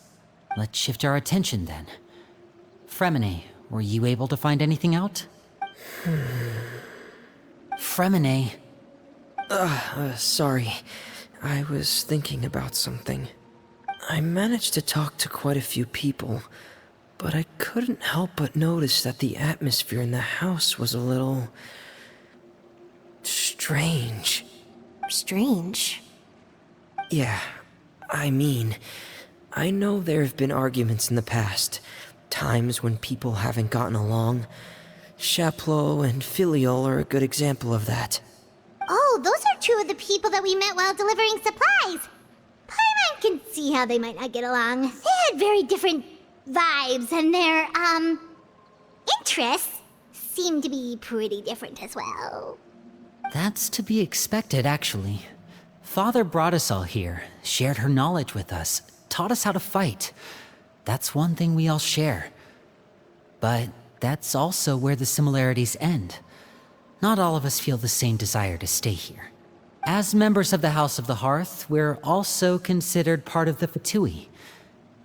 Let's shift our attention then. Fremine, were you able to find anything out? Fremine. Sorry. I was thinking about something. I managed to talk to quite a few people, but I couldn't help but notice that the atmosphere in the house was a little... strange. Strange. Yeah, I mean, I know there have been arguments in the past, times when people haven't gotten along. Chaplot and Filiol are a good example of that. Oh, those are two of the people that we met while delivering supplies. Paimon can see how they might not get along. They had very different vibes, and their, interests seem to be pretty different as well. That's to be expected, actually. Father brought us all here, shared her knowledge with us, taught us how to fight. That's one thing we all share. But that's also where the similarities end. Not all of us feel the same desire to stay here. As members of the House of the Hearth, we're also considered part of the Fatui.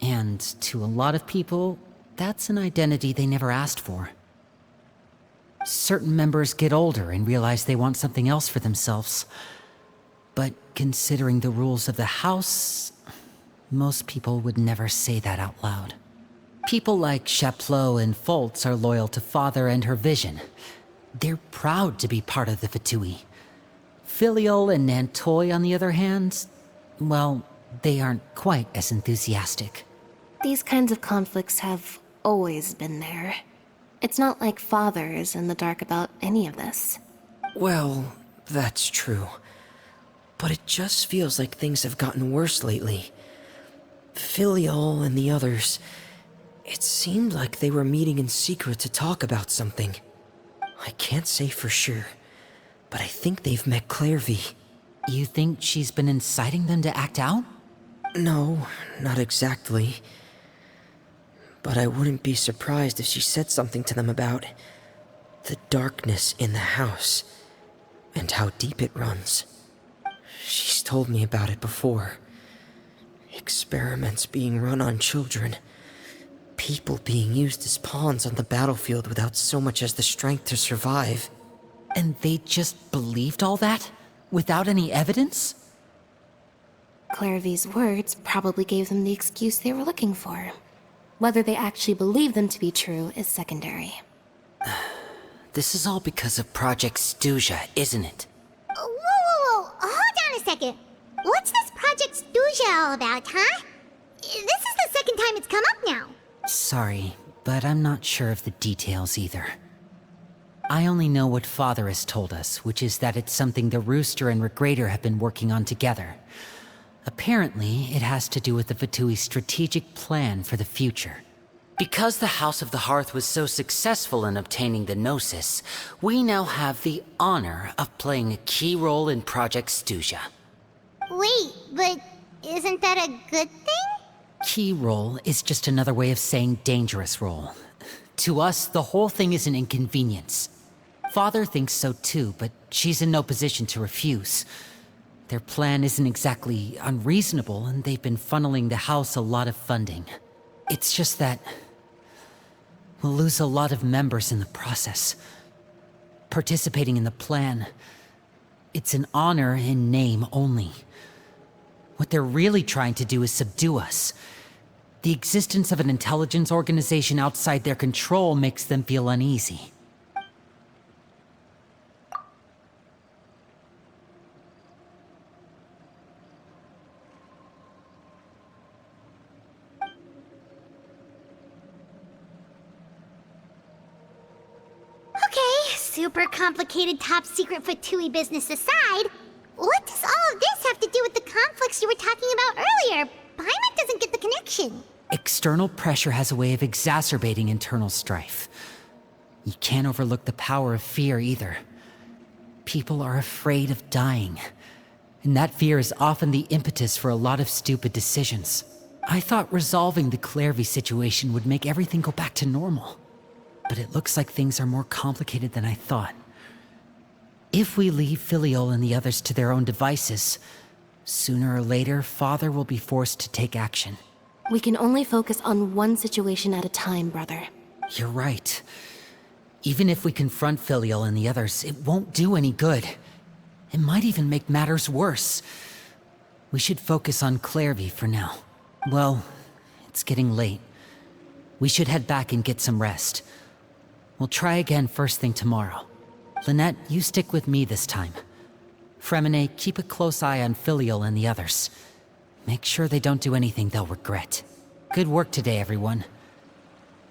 And to a lot of people, that's an identity they never asked for. Certain members get older and realize they want something else for themselves. But considering the rules of the house, most people would never say that out loud. People like Chaplot and Foltz are loyal to Father and her vision. They're proud to be part of the Fatui. Filiol and Nantoy, on the other hand, well, they aren't quite as enthusiastic. These kinds of conflicts have always been there. It's not like Father is in the dark about any of this. Well, that's true. But it just feels like things have gotten worse lately. Filiol and the others, it seemed like they were meeting in secret to talk about something. I can't say for sure, but I think they've met Clairvy. You think she's been inciting them to act out? No, not exactly. But I wouldn't be surprised if she said something to them about the darkness in the house and how deep it runs. She's told me about it before. Experiments being run on children. People being used as pawns on the battlefield without so much as the strength to survive. And they just believed all that? Without any evidence? Clairvy's words probably gave them the excuse they were looking for. Whether they actually believe them to be true is secondary. This is all because of Project Stuja, isn't it? Whoa. Hold on a second. What's this Project Stuja all about, huh? This is the second time it's come up now. Sorry, but I'm not sure of the details either. I only know what Father has told us, which is that it's something the Rooster and Regrator have been working on together. Apparently, it has to do with the Fatui's strategic plan for the future. Because the House of the Hearth was so successful in obtaining the Gnosis, we now have the honor of playing a key role in Project Stuja. Wait, but isn't that a good thing? Key role is just another way of saying dangerous role. To us, the whole thing is an inconvenience. Father thinks so too, but she's in no position to refuse. Their plan isn't exactly unreasonable, and they've been funneling the house a lot of funding. It's just that we'll lose a lot of members in the process. Participating in the plan, it's an honor in name only. What they're really trying to do is subdue us. The existence of an intelligence organization outside their control makes them feel uneasy. super complicated top secret Fatui business aside, what does all of this have to do with the conflicts you were talking about earlier? Paimon doesn't get the connection. External pressure has a way of exacerbating internal strife. You can't overlook the power of fear either. People are afraid of dying, and that fear is often the impetus for a lot of stupid decisions. I thought resolving the Clairvy situation would make everything go back to normal, but it looks like things are more complicated than I thought. If we leave Filiol and the others to their own devices, sooner or later, Father will be forced to take action. We can only focus on one situation at a time, brother. You're right. Even if we confront Filiol and the others, it won't do any good. It might even make matters worse. We should focus on Clairvy for now. Well, it's getting late. We should head back and get some rest. We'll try again first thing tomorrow. Lynette, you stick with me this time. Fremine, keep a close eye on Filiol and the others. Make sure they don't do anything they'll regret. Good work today, everyone.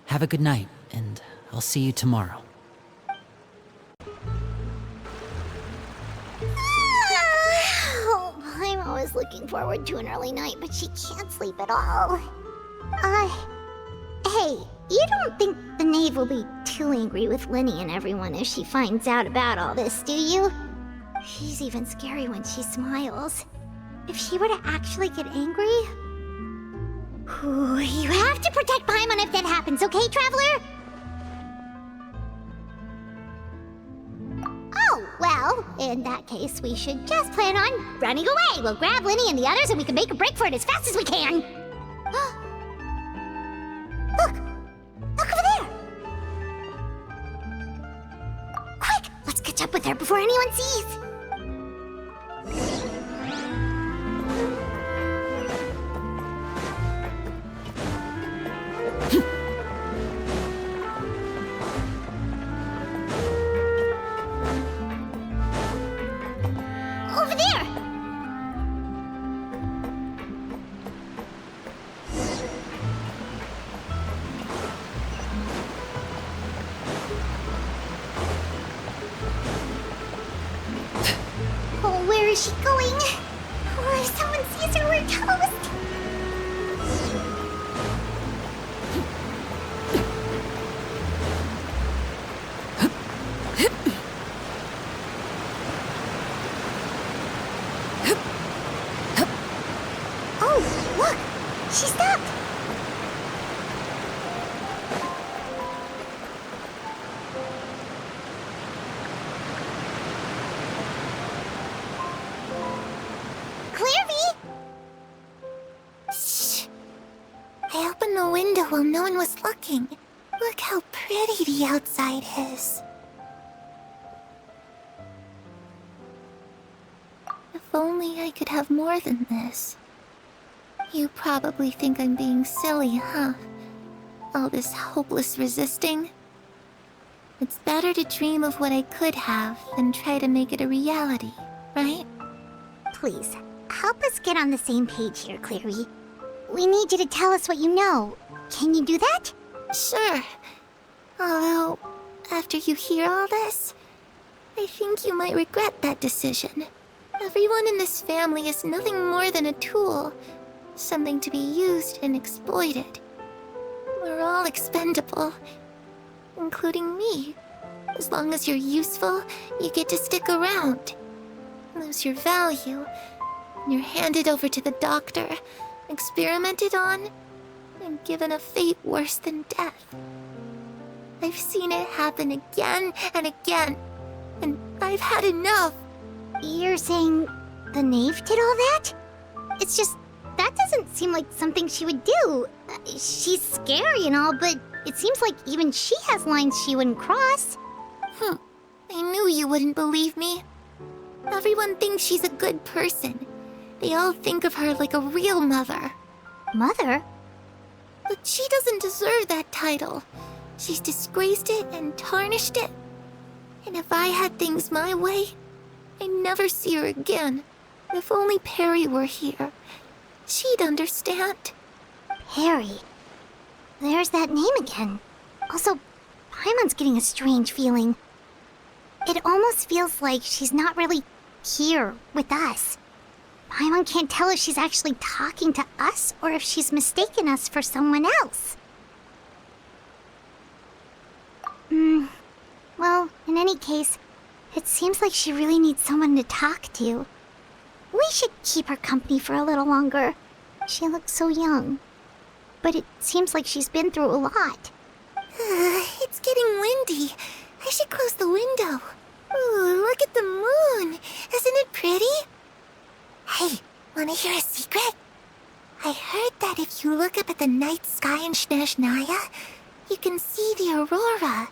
Have a good night, and I'll see you tomorrow. Oh, Paimon was looking forward to an early night, but she can't sleep at all. Hey, you don't think the knave will be too angry with Linny and everyone if she finds out about all this, do you? She's even scary when she smiles. If she were to actually get angry... Ooh, you have to protect Paimon if that happens, okay, Traveler? Oh, well, in that case, we should just plan on running away. We'll grab Linny and the others and we can make a break for it as fast as we can. Look! Look over there! Quick! Let's catch up with her before anyone sees! Over there! Oh, where is she going? Or if someone sees her, we're toast! Oh, look! She stopped! Clairvy! Shh! I opened the window while no one was looking. Look how pretty the outside is. If only I could have more than this. You probably think I'm being silly, huh? All this hopeless resisting? It's better to dream of what I could have than try to make it a reality, right? Please, help us get on the same page here, Clary. We need you to tell us what you know. Can you do that? Sure. Although, after you hear all this, I think you might regret that decision. Everyone in this family is nothing more than a tool. Something to be used and exploited. We're all expendable, including me. As long as you're useful, you get to stick around. Lose your value, and you're handed over to the doctor, experimented on, and given a fate worse than death. I've seen it happen again and again, and I've had enough. You're saying the knave did all that? It's just... that doesn't seem like something she would do. She's scary and all, but it seems like even she has lines she wouldn't cross. I knew you wouldn't believe me. Everyone thinks she's a good person. They all think of her like a real mother. Mother? But she doesn't deserve that title. She's disgraced it and tarnished it. And if I had things my way, I'd never see her again. If only Perry were here. She'd understand. Perry. There's that name again. Also, Paimon's getting a strange feeling. It almost feels like she's not really here with us. Paimon can't tell if she's actually talking to us or if she's mistaken us for someone else. Well, in any case, it seems like she really needs someone to talk to. We should keep her company for a little longer. She looks so young. But it seems like she's been through a lot. It's getting windy. I should close the window. Ooh, look at the moon. Isn't it pretty? Hey, wanna hear a secret? I heard that if you look up at the night sky in Snezhnaya, you can see the aurora.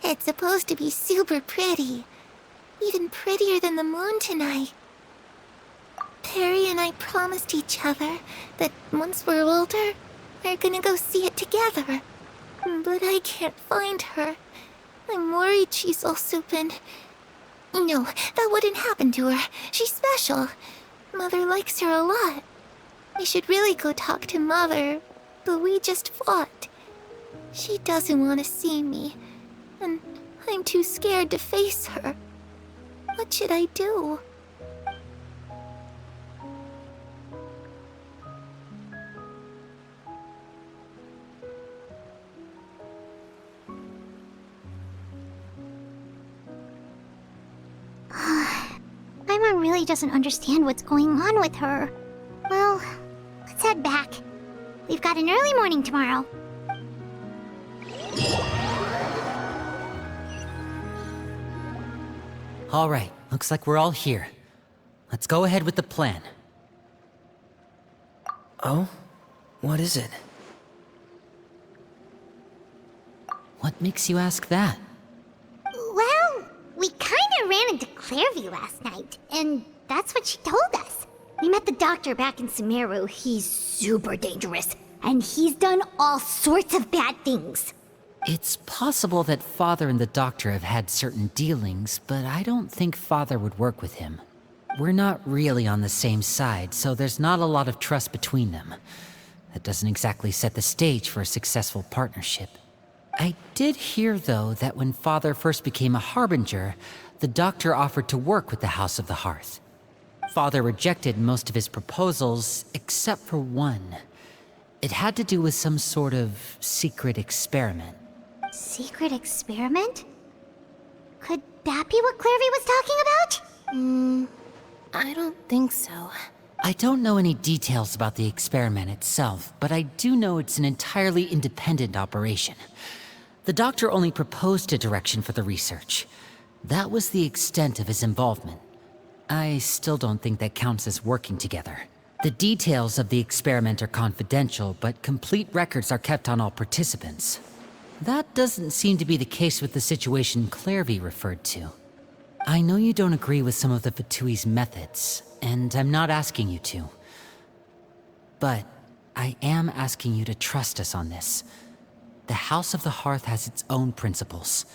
It's supposed to be super pretty. Even prettier than the moon tonight. Perry and I promised each other that once we're older, we're gonna go see it together. But I can't find her. I'm worried she's also been... No, that wouldn't happen to her. She's special. Mother likes her a lot. I should really go talk to Mother, but we just fought. She doesn't want to see me, and I'm too scared to face her. What should I do? Paimon really doesn't understand what's going on with her. Well, let's head back. We've got an early morning tomorrow. All right, looks like we're all here. Let's go ahead with the plan. Oh? What is it? What makes you ask that? Well, we kinda ran into Clairview last night, and that's what she told us. We met the doctor back in Sumeru. He's super dangerous, and he's done all sorts of bad things. It's possible that Father and the Doctor have had certain dealings, but I don't think Father would work with him. We're not really on the same side, so there's not a lot of trust between them. That doesn't exactly set the stage for a successful partnership. I did hear, though, that when Father first became a Harbinger, the Doctor offered to work with the House of the Hearth. Father rejected most of his proposals, except for one. It had to do with some sort of secret experiment. Secret experiment? Could that be what Clairview was talking about? I don't think so. I don't know any details about the experiment itself, but I do know it's an entirely independent operation. The Doctor only proposed a direction for the research. That was the extent of his involvement. I still don't think that counts as working together. The details of the experiment are confidential, but complete records are kept on all participants. That doesn't seem to be the case with the situation Clairview referred to. I know you don't agree with some of the Fatui's methods, and I'm not asking you to. But I am asking you to trust us on this. The House of the Hearth has its own principles.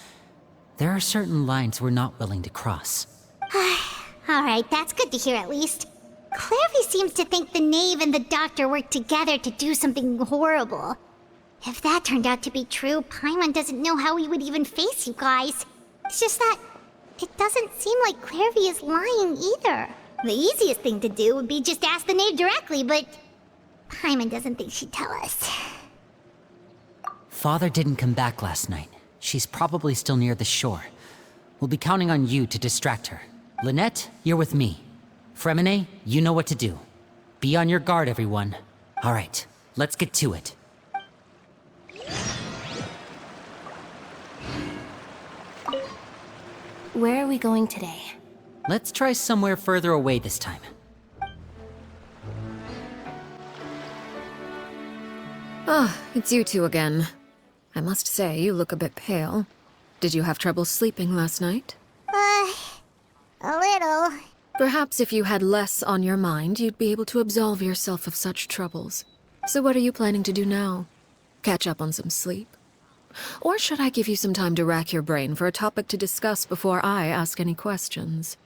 There are certain lines we're not willing to cross. Alright, that's good to hear at least. Clairview seems to think the Knave and the Doctor worked together to do something horrible. If that turned out to be true, Paimon doesn't know how he would even face you guys. It's just that it doesn't seem like Clairview is lying either. The easiest thing to do would be just ask the Knave directly, but Paimon doesn't think she'd tell us. Father didn't come back last night. She's probably still near the shore. We'll be counting on you to distract her. Lynette, you're with me. Fremine, you know what to do. Be on your guard, everyone. All right, let's get to it. Where are we going today? Let's try somewhere further away this time. Ah, it's you two again. I must say, you look a bit pale. Did you have trouble sleeping last night? A little. Perhaps if you had less on your mind, you'd be able to absolve yourself of such troubles. So what are you planning to do now? Catch up on some sleep? Or should I give you some time to rack your brain for a topic to discuss before I ask any questions?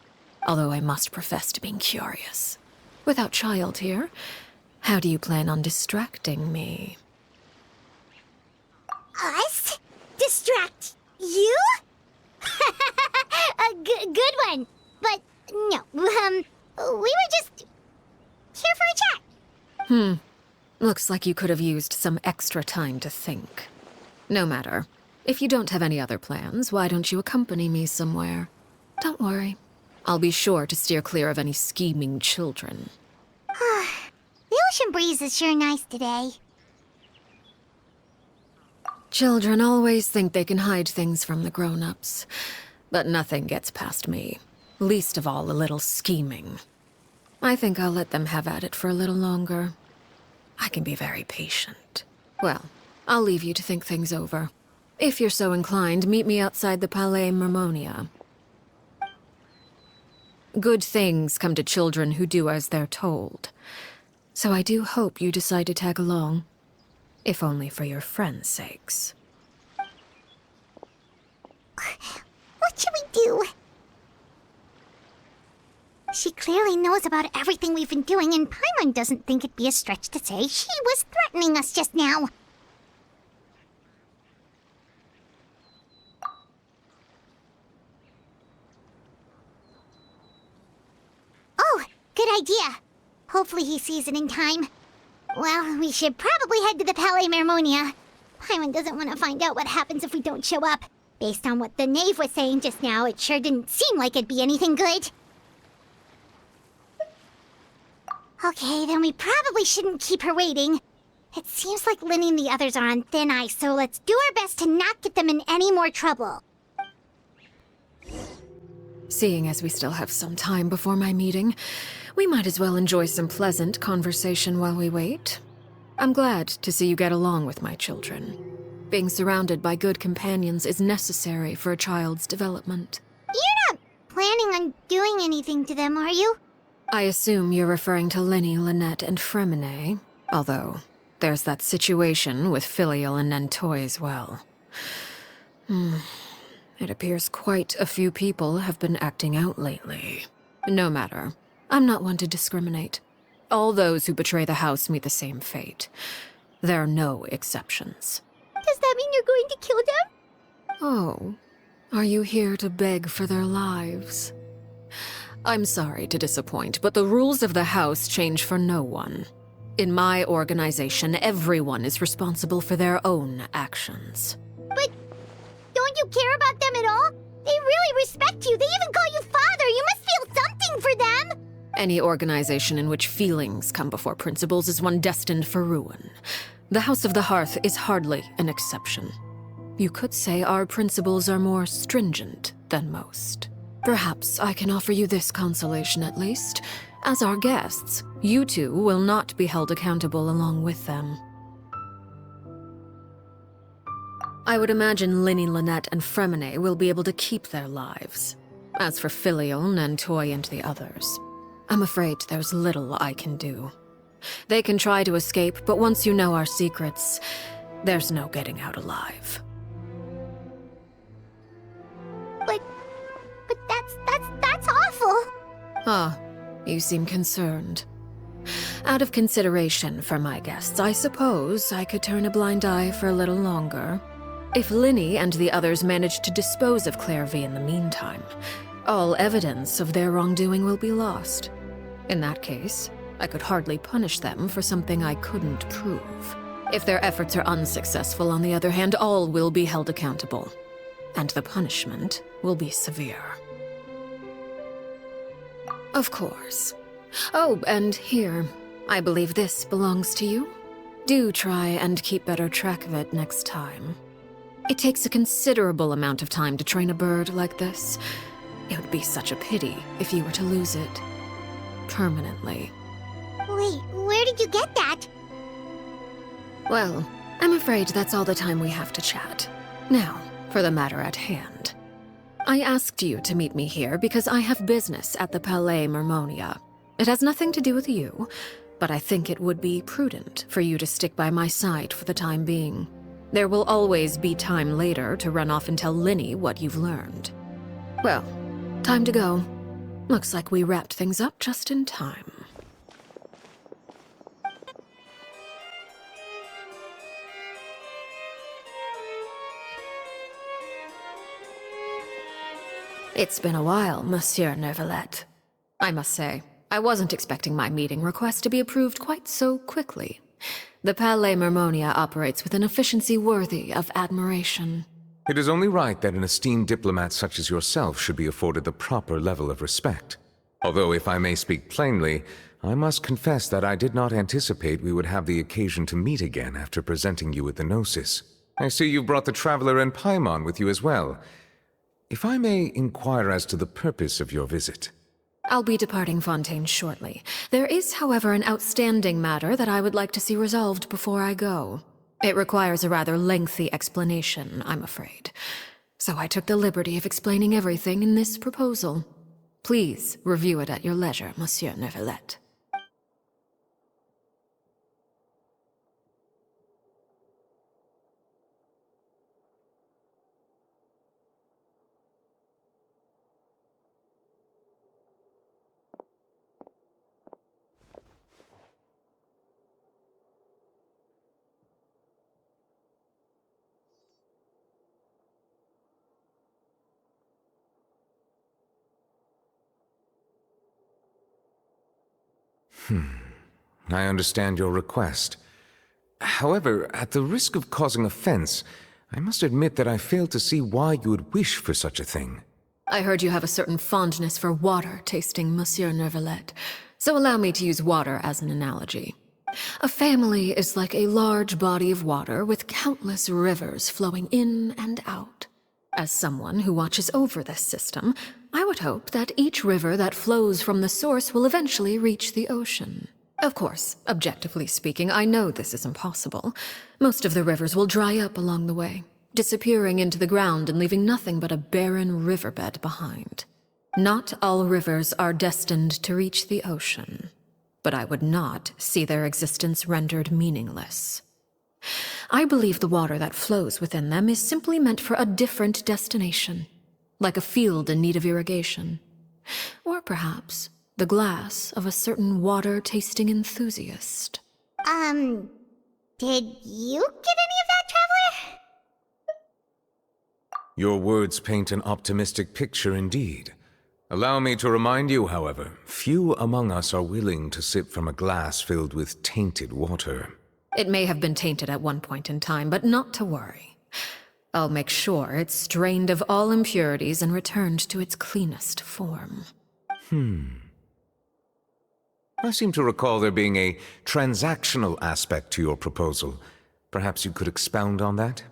Although I must profess to being curious. Without child here, how do you plan on distracting me? Us? Distract you? good one. But, no, we were just here for a chat. Looks like you could have used some extra time to think. No matter. If you don't have any other plans, why don't you accompany me somewhere? Don't worry. I'll be sure to steer clear of any scheming children. The ocean breeze is sure nice today. Children always think they can hide things from the grown-ups. But nothing gets past me. Least of all a little scheming. I think I'll let them have at it for a little longer. I can be very patient. Well, I'll leave you to think things over. If you're so inclined, meet me outside the Palais Mermonia. Good things come to children who do as they're told. So I do hope you decide to tag along. If only for your friends' sakes. What should we do? She clearly knows about everything we've been doing, and Paimon doesn't think it'd be a stretch to say she was threatening us just now. Oh, good idea. Hopefully he sees it in time. Well, we should probably head to the Palais Mermonia. Paimon doesn't want to find out what happens if we don't show up. Based on what the knave was saying just now, it sure didn't seem like it'd be anything good. Okay, then we probably shouldn't keep her waiting. It seems like Linny and the others are on thin ice, so let's do our best to not get them in any more trouble. Seeing as we still have some time before my meeting, we might as well enjoy some pleasant conversation while we wait. I'm glad to see you get along with my children. Being surrounded by good companions is necessary for a child's development. You're not planning on doing anything to them, are you? I assume you're referring to Linny, Lynette, and Fremine, although there's that situation with Filial and Nentoy as well. It appears quite a few people have been acting out lately. No matter. I'm not one to discriminate. All those who betray the house meet the same fate. There are no exceptions. Does that mean you're going to kill them? Oh, are you here to beg for their lives? I'm sorry to disappoint, but the rules of the house change for no one. In my organization, everyone is responsible for their own actions. But don't you care about them at all? They really respect you. They even call you father. You must feel something for them. Any organization in which feelings come before principles is one destined for ruin. The House of the Hearth is hardly an exception. You could say our principles are more stringent than most. Perhaps I can offer you this consolation at least. As our guests, you two will not be held accountable along with them. I would imagine Linny, Lynette, and Fremine will be able to keep their lives. As for Filial, Nentoy, and the others, I'm afraid there's little I can do. They can try to escape, but once you know our secrets, there's no getting out alive. But that's awful. Ah, you seem concerned. Out of consideration for my guests, I suppose I could turn a blind eye for a little longer. If Linny and the others manage to dispose of Clairvy in the meantime, all evidence of their wrongdoing will be lost. In that case, I could hardly punish them for something I couldn't prove. If their efforts are unsuccessful, on the other hand, all will be held accountable. And the punishment will be severe. Of course. Oh, and here, I believe this belongs to you. Do try and keep better track of it next time. It takes a considerable amount of time to train a bird like this. It would be such a pity if you were to lose it. Permanently. Wait, where did you get that? Well, I'm afraid that's all the time we have to chat. Now, for the matter at hand. I asked you to meet me here because I have business at the Palais Mermonia. It has nothing to do with you, but I think it would be prudent for you to stick by my side for the time being. There will always be time later to run off and tell Linny what you've learned. Well, time to go. Looks like we wrapped things up just in time. It's been a while, Monsieur Neuvillette. I must say, I wasn't expecting my meeting request to be approved quite so quickly. The Palais Mermonia operates with an efficiency worthy of admiration. It is only right that an esteemed diplomat such as yourself should be afforded the proper level of respect. Although, if I may speak plainly, I must confess that I did not anticipate we would have the occasion to meet again after presenting you with the Gnosis. I see you brought the Traveler and Paimon with you as well. If I may inquire as to the purpose of your visit. I'll be departing Fontaine shortly. There is, however, an outstanding matter that I would like to see resolved before I go. It requires a rather lengthy explanation, I'm afraid. So I took the liberty of explaining everything in this proposal. Please review it at your leisure, Monsieur Neuvillette. I understand your request. However, at the risk of causing offense, I must admit that I fail to see why you would wish for such a thing. I heard you have a certain fondness for water tasting, Monsieur Neuvillette, so allow me to use water as an analogy. A family is like a large body of water with countless rivers flowing in and out. As someone who watches over this system, I would hope that each river that flows from the source will eventually reach the ocean. Of course, objectively speaking, I know this is impossible. Most of the rivers will dry up along the way, disappearing into the ground and leaving nothing but a barren riverbed behind. Not all rivers are destined to reach the ocean, but I would not see their existence rendered meaningless. I believe the water that flows within them is simply meant for a different destination, like a field in need of irrigation. Or perhaps the glass of a certain water-tasting enthusiast. Did you get any of that, Traveler? Your words paint an optimistic picture indeed. Allow me to remind you, however, few among us are willing to sip from a glass filled with tainted water. It may have been tainted at one point in time, but not to worry. I'll make sure it's drained of all impurities and returned to its cleanest form. I seem to recall there being a transactional aspect to your proposal. Perhaps you could expound on that?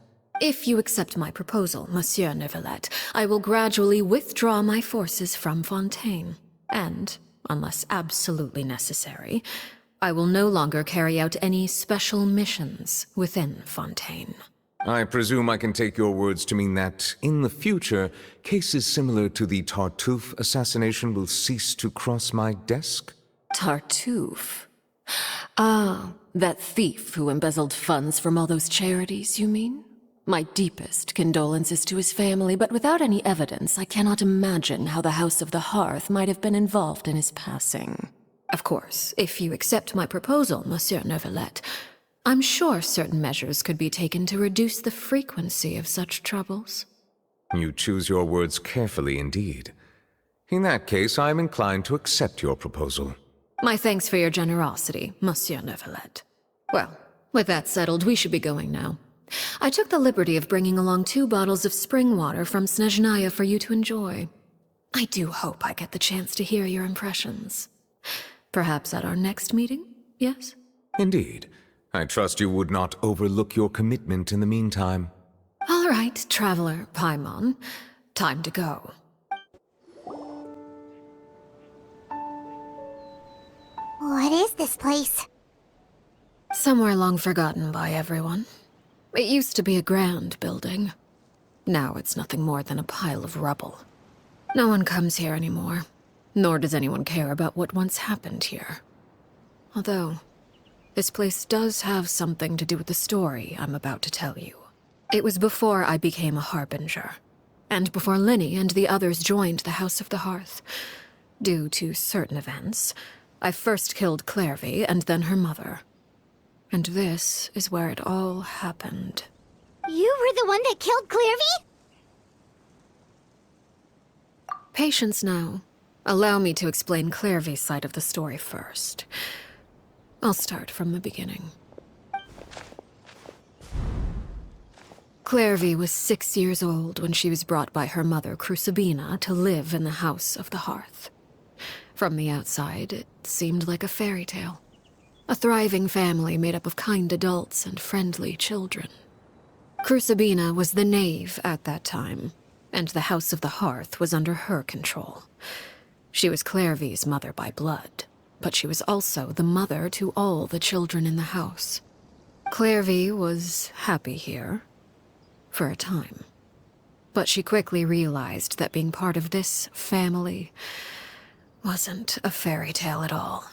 If you accept my proposal, Monsieur Neuvillette, I will gradually withdraw my forces from Fontaine. And, unless absolutely necessary, I will no longer carry out any special missions within Fontaine. I presume I can take your words to mean that, in the future, cases similar to the Tartuffe assassination will cease to cross my desk? Tartuffe? Ah, that thief who embezzled funds from all those charities, you mean? My deepest condolences to his family, but without any evidence, I cannot imagine how the House of the Hearth might have been involved in his passing. Of course, if you accept my proposal, Monsieur Neuvillette, I'm sure certain measures could be taken to reduce the frequency of such troubles. You choose your words carefully indeed. In that case, I am inclined to accept your proposal. My thanks for your generosity, Monsieur Neuvillette. Well, with that settled, we should be going now. I took the liberty of bringing along 2 bottles of spring water from Snezhnaya for you to enjoy. I do hope I get the chance to hear your impressions. Perhaps at our next meeting, yes? Indeed. I trust you would not overlook your commitment in the meantime. All right, Traveler Paimon. Time to go. What is this place? Somewhere long forgotten by everyone. It used to be a grand building. Now it's nothing more than a pile of rubble. No one comes here anymore, nor does anyone care about what once happened here. Although, this place does have something to do with the story I'm about to tell you. It was before I became a Harbinger, and before Linny and the others joined the House of the Hearth. Due to certain events, I first killed Clairvy and then her mother. And this is where it all happened. You were the one that killed Clairvy? Patience now. Allow me to explain Clairvy's side of the story first. I'll start from the beginning. Clairvy was 6 years old when she was brought by her mother, Crucibina, to live in the House of the Hearth. From the outside, it seemed like a fairy tale. A thriving family made up of kind adults and friendly children. Crucibina was the knave at that time, and the House of the Hearth was under her control. She was Clairvy's mother by blood, but she was also the mother to all the children in the house. Clairvy was happy here, for a time. But she quickly realized that being part of this family wasn't a fairy tale at all.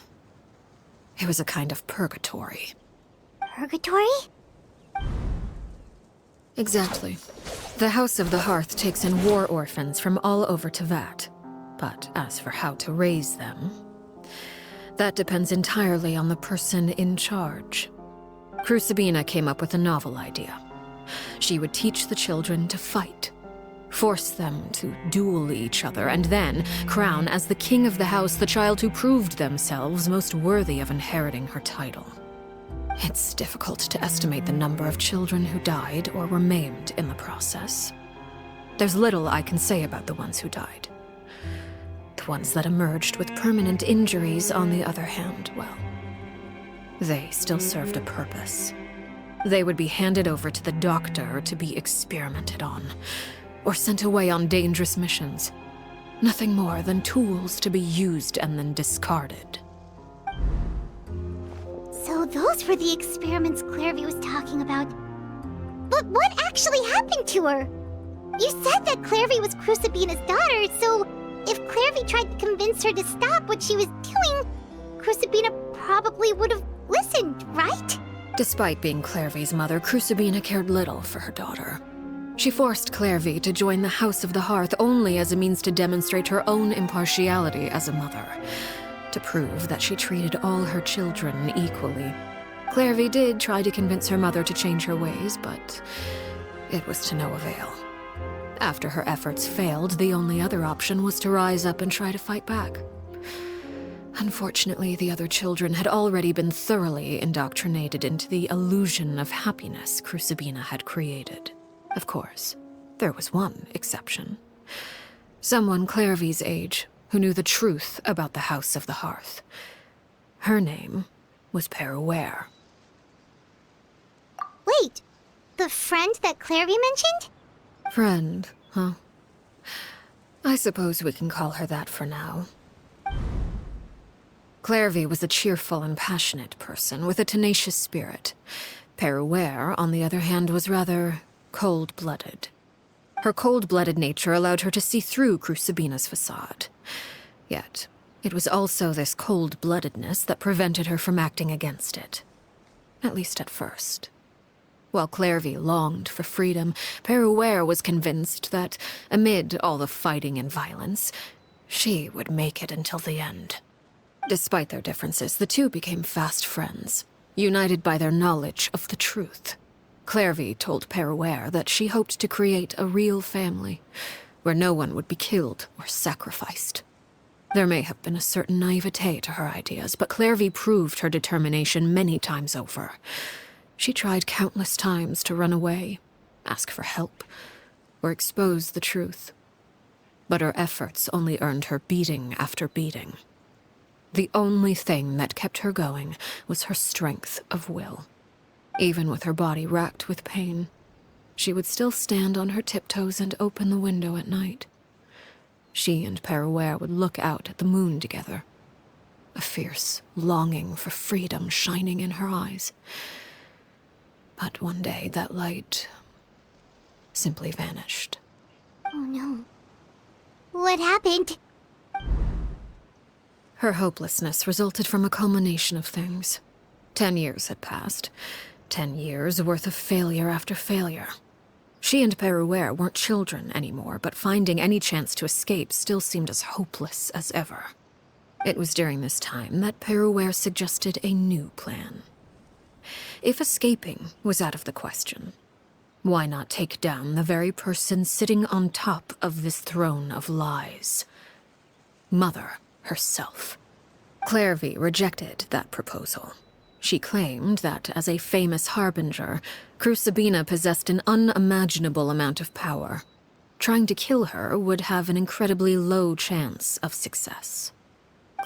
It was a kind of purgatory. Purgatory? Exactly. The House of the Hearth takes in war orphans from all over Tevat. But as for how to raise them, that depends entirely on the person in charge. Crucibina came up with a novel idea. She would teach the children to fight, force them to duel each other, and then crown as the king of the house the child who proved themselves most worthy of inheriting her title. It's difficult to estimate the number of children who died or were maimed in the process. There's little I can say about the ones who died. The ones that emerged with permanent injuries, on the other hand, well, they still served a purpose. They would be handed over to the doctor to be experimented on, or sent away on dangerous missions. Nothing more than tools to be used and then discarded. So those were the experiments Clairvy was talking about. But what actually happened to her? You said that Clairvy was Crucibina's daughter, so if Clairvy tried to convince her to stop what she was doing, Crucibina probably would have listened, right? Despite being Clairvy's mother, Crucibina cared little for her daughter. She forced Clairvy to join the House of the Hearth only as a means to demonstrate her own impartiality as a mother, to prove that she treated all her children equally. Clairvy did try to convince her mother to change her ways, but it was to no avail. After her efforts failed, the only other option was to rise up and try to fight back. Unfortunately, the other children had already been thoroughly indoctrinated into the illusion of happiness Crucibina had created. Of course, there was one exception. Someone Clairvy's age who knew the truth about the House of the Hearth. Her name was Peruere. Wait, the friend that Clairvy mentioned? Friend, huh? I suppose we can call her that for now. Clairvy was a cheerful and passionate person with a tenacious spirit. Peruere, on the other hand, was rather cold-blooded. Her cold-blooded nature allowed her to see through Crucibina's facade. Yet, it was also this cold-bloodedness that prevented her from acting against it. At least at first. While Clairvy longed for freedom, Peruere was convinced that, amid all the fighting and violence, she would make it until the end. Despite their differences, the two became fast friends, united by their knowledge of the truth. Clairvy told Peruere that she hoped to create a real family, where no one would be killed or sacrificed. There may have been a certain naivete to her ideas, but Clairvy proved her determination many times over. She tried countless times to run away, ask for help, or expose the truth. But her efforts only earned her beating after beating. The only thing that kept her going was her strength of will. Even with her body racked with pain, she would still stand on her tiptoes and open the window at night. She and Peruere would look out at the moon together, a fierce longing for freedom shining in her eyes. But one day that light simply vanished. Oh no. What happened? Her hopelessness resulted from a culmination of things. 10 years had passed. 10 years worth of failure after failure. She and Peruere weren't children anymore, but finding any chance to escape still seemed as hopeless as ever. It was during this time that Peruere suggested a new plan. If escaping was out of the question, Why not take down the very person sitting on top of this throne of lies? Mother herself. Clairvy rejected that proposal. She claimed that, as a famous harbinger, Crucibina possessed an unimaginable amount of power. Trying to kill her would have an incredibly low chance of success.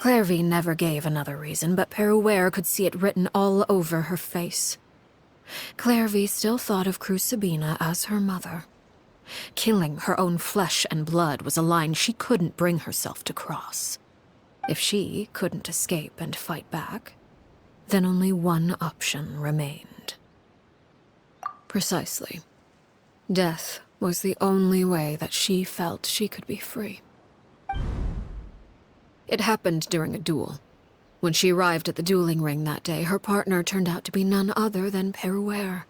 Clairvy never gave another reason, but Peruere could see it written all over her face. Clairvy still thought of Crucibina as her mother. Killing her own flesh and blood was a line she couldn't bring herself to cross. If she couldn't escape and fight back, then only one option remained. Precisely. Death was the only way that she felt she could be free. It happened during a duel. When she arrived at the dueling ring that day, her partner turned out to be none other than Peruere.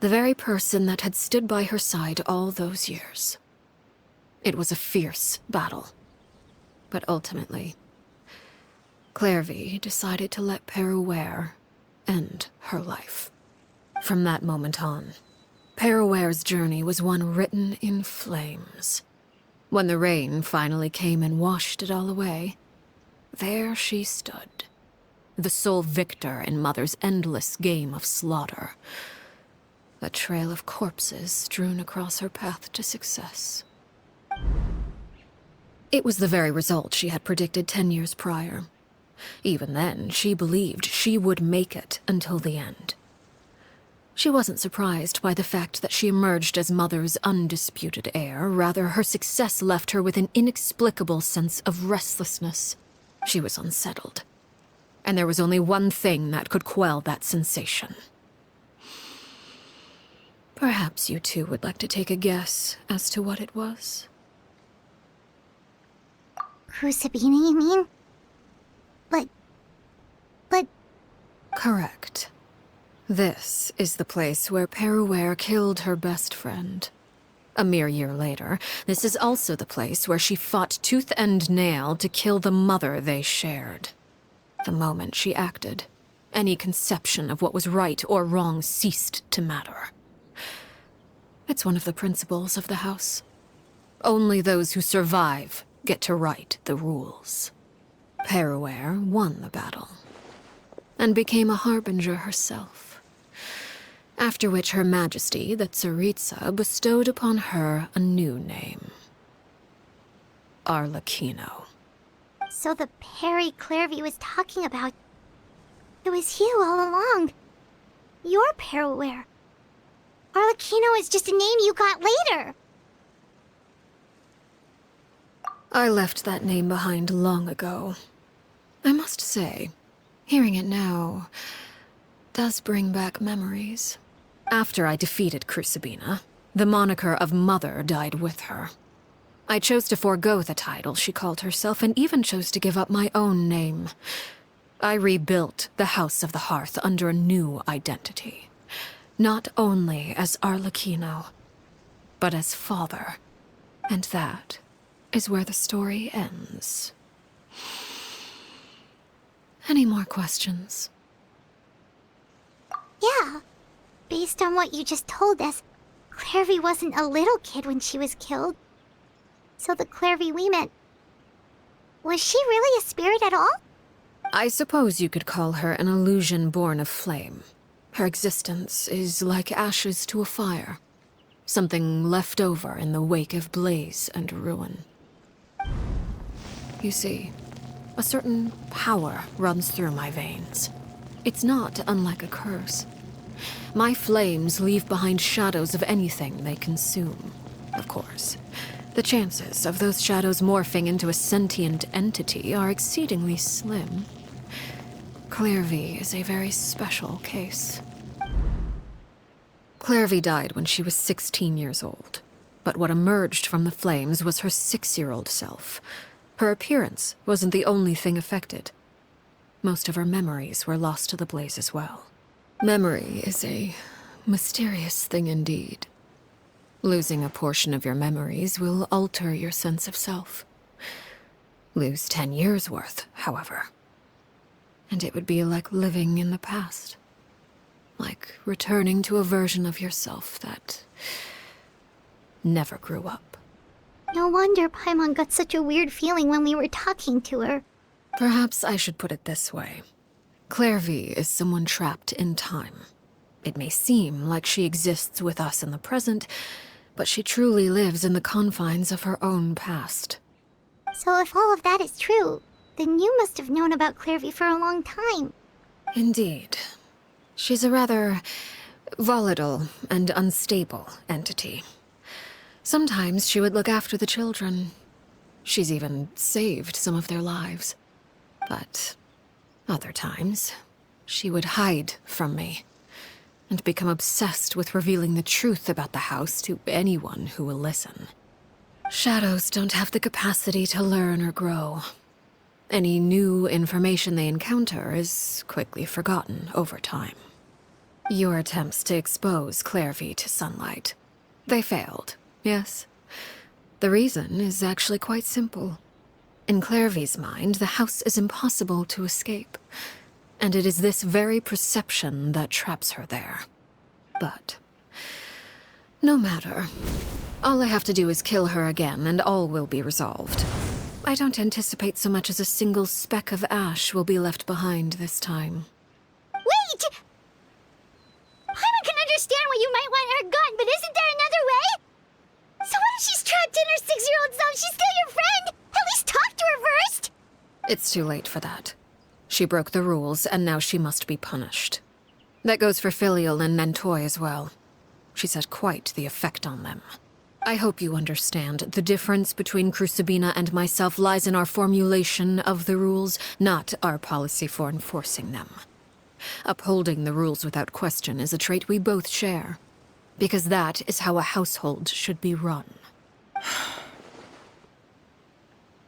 The very person that had stood by her side all those years. It was a fierce battle. But ultimately, Clairvy decided to let Peruere end her life. From that moment on, Peruere's journey was one written in flames. When the rain finally came and washed it all away, there she stood, the sole victor in Mother's endless game of slaughter. A trail of corpses strewn across her path to success. It was the very result she had predicted 10 years prior. Even then, she believed she would make it until the end. She wasn't surprised by the fact that she emerged as Mother's undisputed heir. Rather, her success left her with an inexplicable sense of restlessness. She was unsettled. And there was only one thing that could quell that sensation. Perhaps you two would like to take a guess as to what it was? Crucibina, you mean? But... Correct. This is the place where Peruere killed her best friend. A mere year later, this is also the place where she fought tooth and nail to kill the mother they shared. The moment she acted, any conception of what was right or wrong ceased to matter. It's one of the principles of the house. Only those who survive get to write the rules. Peruere won the battle, and became a harbinger herself. After which Her Majesty, the Tsaritsa, bestowed upon her a new name. Arlecchino. So the Perry Clairvy was talking about... It was you all along. You're Peruere. Arlecchino is just a name you got later. I left that name behind long ago. I must say, hearing it now does bring back memories. After I defeated Crucibina, the moniker of Mother died with her. I chose to forego the title she called herself, and even chose to give up my own name. I rebuilt the House of the Hearth under a new identity. Not only as Arlecchino, but as father. And that is where the story ends. Any more questions? Yeah. Based on what you just told us, Clairvy wasn't a little kid when she was killed. So the Clairvy we met... Was she really a spirit at all? I suppose you could call her an illusion born of flame. Her existence is like ashes to a fire. Something left over in the wake of blaze and ruin. You see, a certain power runs through my veins. It's not unlike a curse. My flames leave behind shadows of anything they consume. Of course, the chances of those shadows morphing into a sentient entity are exceedingly slim. Clairvy is a very special case. Clairvy died when she was 16 years old. But what emerged from the flames was her 6-year-old self. Her appearance wasn't the only thing affected. Most of her memories were lost to the blaze as well. Memory is a mysterious thing indeed. Losing a portion of your memories will alter your sense of self. Lose 10 years' worth, however, and it would be like living in the past. Like returning to a version of yourself that never grew up. No wonder Paimon got such a weird feeling when we were talking to her. Perhaps I should put it this way. Clairvy is someone trapped in time. It may seem like she exists with us in the present, but she truly lives in the confines of her own past. So if all of that is true, then you must have known about Clairvy for a long time. Indeed. She's a rather volatile and unstable entity. Sometimes she would look after the children. She's even saved some of their lives. But other times, she would hide from me and become obsessed with revealing the truth about the house to anyone who will listen. Shadows don't have the capacity to learn or grow. Any new information they encounter is quickly forgotten over time. Your attempts to expose Clairvy to sunlight, they failed, yes? The reason is actually quite simple. In Clairvy's mind, the house is impossible to escape, and it is this very perception that traps her there. But no matter. All I have to do is kill her again, and all will be resolved. I don't anticipate so much as a single speck of ash will be left behind this time. Wait! Paimon can understand why you might want her gone, but isn't there another way? So what if she's trapped in her 6-year-old self? She's still your friend! At least talk to her first! It's too late for that. She broke the rules, and now she must be punished. That goes for Filial and Nantoy as well. She's had quite the effect on them. I hope you understand. The difference between Crucibina and myself lies in our formulation of the rules, not our policy for enforcing them. Upholding the rules without question is a trait we both share, because that is how a household should be run.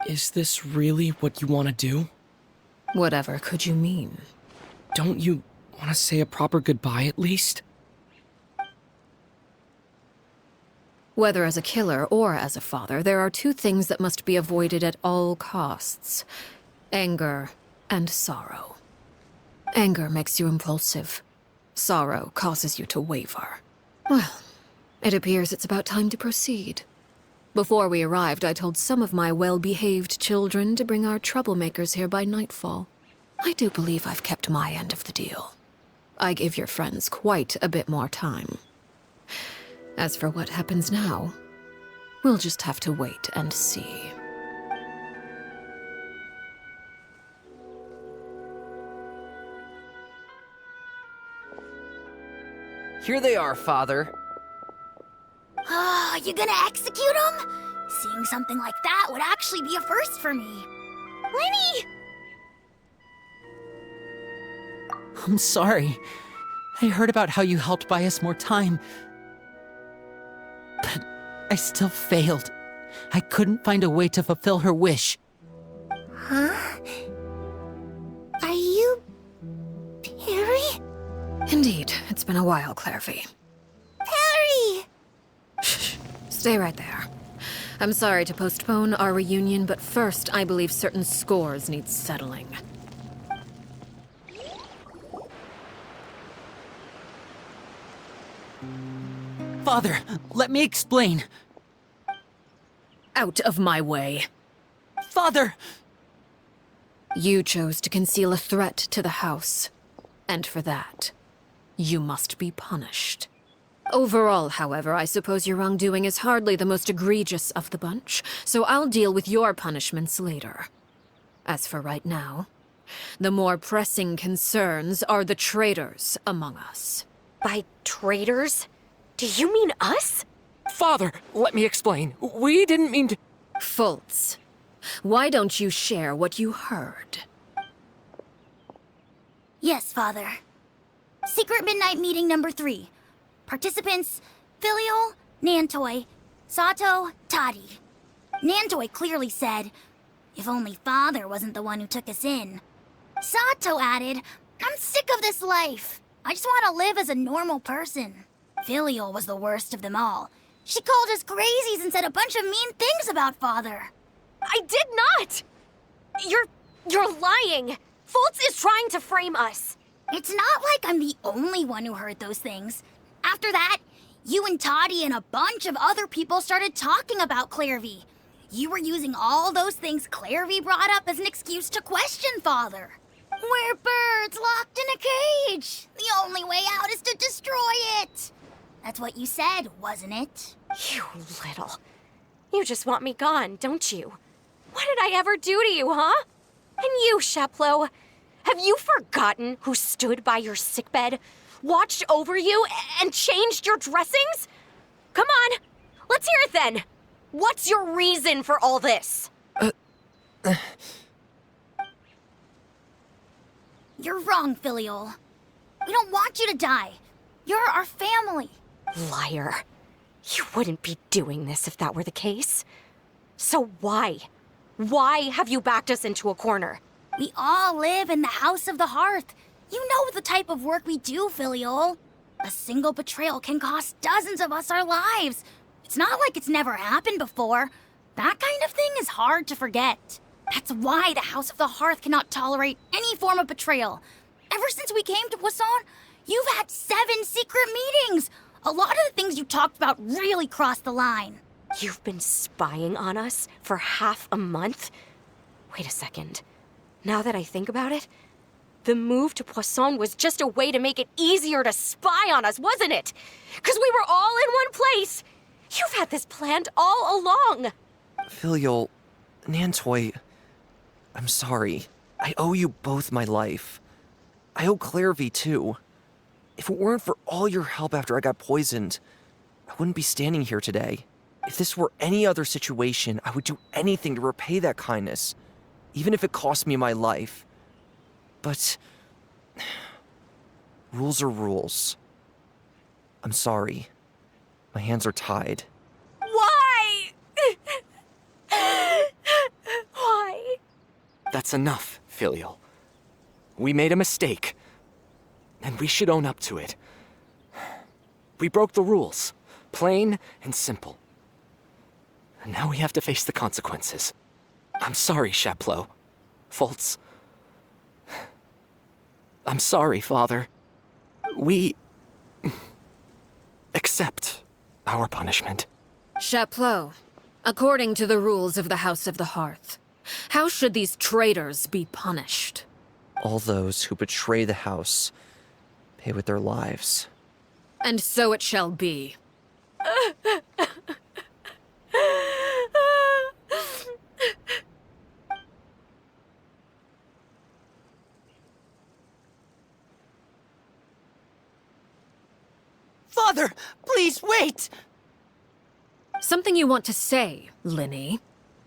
Is this really what you want to do? Whatever could you mean? Don't you want to say a proper goodbye at least? Whether as a killer or as a father, there are two things that must be avoided at all costs: anger and sorrow. Anger makes you impulsive. Sorrow causes you to waver. Well, it appears it's about time to proceed. Before we arrived, I told some of my well-behaved children to bring our troublemakers here by nightfall. I do believe I've kept my end of the deal. I gave your friends quite a bit more time. As for what happens now, we'll just have to wait and see. Here they are, Father. Ah, you gonna execute him? Seeing something like that would actually be a first for me. Lenny! I'm sorry. I heard about how you helped buy us more time. But I still failed. I couldn't find a way to fulfill her wish. Huh? Are you... Perry? Indeed, it's been a while, Clairvy. Perry! Shh, stay right there. I'm sorry to postpone our reunion, but first I believe certain scores need settling. Father, let me explain. Out of my way. Father! You chose to conceal a threat to the house, and for that, you must be punished. Overall, however, I suppose your wrongdoing is hardly the most egregious of the bunch, so I'll deal with your punishments later. As for right now, the more pressing concerns are the traitors among us. By traitors? Do you mean us? Father, let me explain. We didn't mean to... Fultz, why don't you share what you heard? Yes, Father. Secret Midnight Meeting number 3. Participants, Filial, Nantoy, Sato, Toddy. Nantoy clearly said, if only Father wasn't the one who took us in. Sato added, I'm sick of this life. I just want to live as a normal person. Filial was the worst of them all. She called us crazies and said a bunch of mean things about Father. I did not! You're lying! Fultz is trying to frame us. It's not like I'm the only one who heard those things. After that, you and Toddy and a bunch of other people started talking about Clairvy. You were using all those things Clairvy brought up as an excuse to question Father. We're birds locked in a cage. The only way out is to destroy it. That's what you said, wasn't it? You little. You just want me gone, don't you? What did I ever do to you, huh? And you, Sheplo, have you forgotten who stood by your sickbed, watched over you, and changed your dressings? Come on, let's hear it then. What's your reason for all this? You're wrong, Filiol. We don't want you to die. You're our family. Liar. You wouldn't be doing this if that were the case. So why? Why have you backed us into a corner? We all live in the House of the Hearth. You know the type of work we do, Filiol. A single betrayal can cost dozens of us our lives. It's not like it's never happened before. That kind of thing is hard to forget. That's why the House of the Hearth cannot tolerate any form of betrayal. Ever since we came to Poisson, you've had 7 secret meetings. A lot of the things you talked about really crossed the line. You've been spying on us for half a month? Wait a second. Now that I think about it, the move to Poisson was just a way to make it easier to spy on us, wasn't it? Because we were all in one place. You've had this planned all along. Filiol, Nantoy, I'm sorry. I owe you both my life. I owe Clairvy too. If it weren't for all your help after I got poisoned, I wouldn't be standing here today. If this were any other situation, I would do anything to repay that kindness, even if it cost me my life. But rules are rules. I'm sorry. My hands are tied. Why? Why? That's enough, Filial. We made a mistake, and we should own up to it. We broke the rules, plain and simple. And now we have to face the consequences. I'm sorry, Chapleau. Fultz. I'm sorry, Father. We accept our punishment. Chapleau, according to the rules of the House of the Hearth, how should these traitors be punished? All those who betray the house pay with their lives. And so it shall be. Father, please wait! Something you want to say, Linny?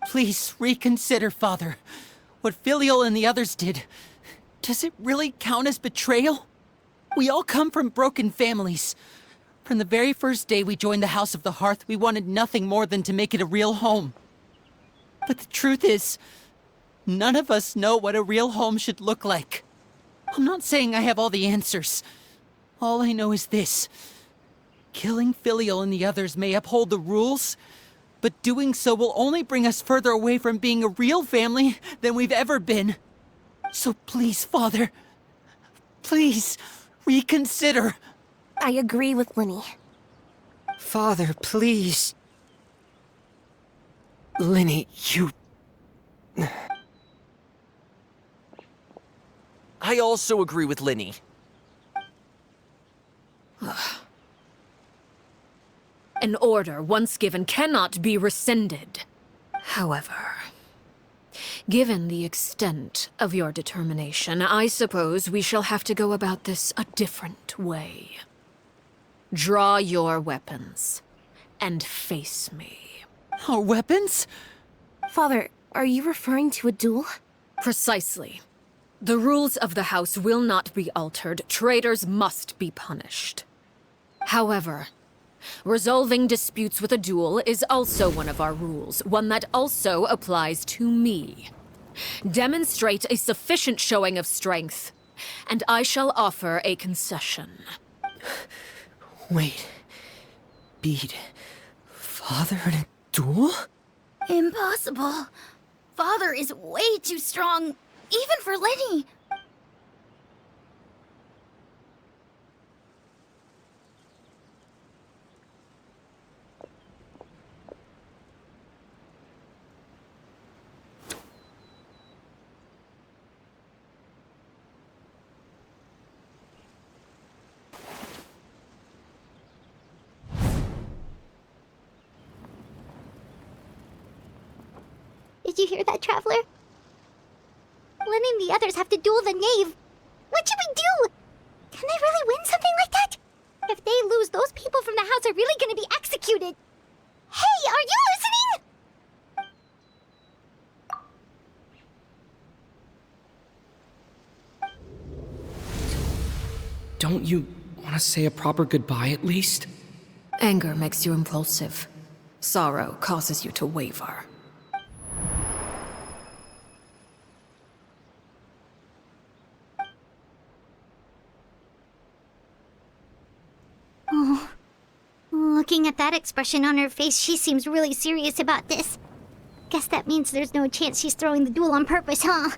Please reconsider, Father. What Filial and the others did, does it really count as betrayal? We all come from broken families. From the very first day we joined the House of the Hearth, we wanted nothing more than to make it a real home. But the truth is, none of us know what a real home should look like. I'm not saying I have all the answers. All I know is this. Killing Filial and the others may uphold the rules, but doing so will only bring us further away from being a real family than we've ever been. So please, Father, please, reconsider. I agree with Linny. Father, please. Linny, you... I also agree with Linny. An order once given cannot be rescinded. However, given the extent of your determination, I suppose we shall have to go about this a different way. Draw your weapons and face me. Our weapons? Father, are you referring to a duel? Precisely. The rules of the house will not be altered. Traitors must be punished. However, resolving disputes with a duel is also one of our rules, one that also applies to me. Demonstrate a sufficient showing of strength, and I shall offer a concession. Wait. Beat Father in a duel? Impossible. Father is way too strong, even for Linny. Did you hear that, Traveler? Letting the others have to duel the knave. What should we do? Can they really win something like that? If they lose, those people from the house are really gonna be executed. Hey, are you listening? Don't you want to say a proper goodbye at least? Anger makes you impulsive. Sorrow causes you to waver. Oh. Looking at that expression on her face, she seems really serious about this. Guess that means there's no chance she's throwing the duel on purpose, huh?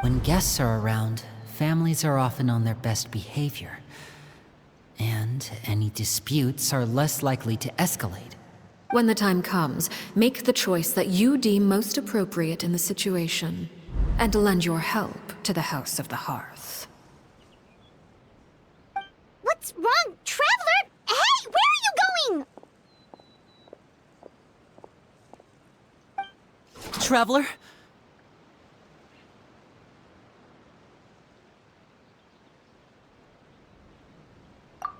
When guests are around, families are often on their best behavior. And any disputes are less likely to escalate. When the time comes, make the choice that you deem most appropriate in the situation, and lend your help to the House of the Hearth. What's wrong, Traveler? Hey, where are you going? Traveler?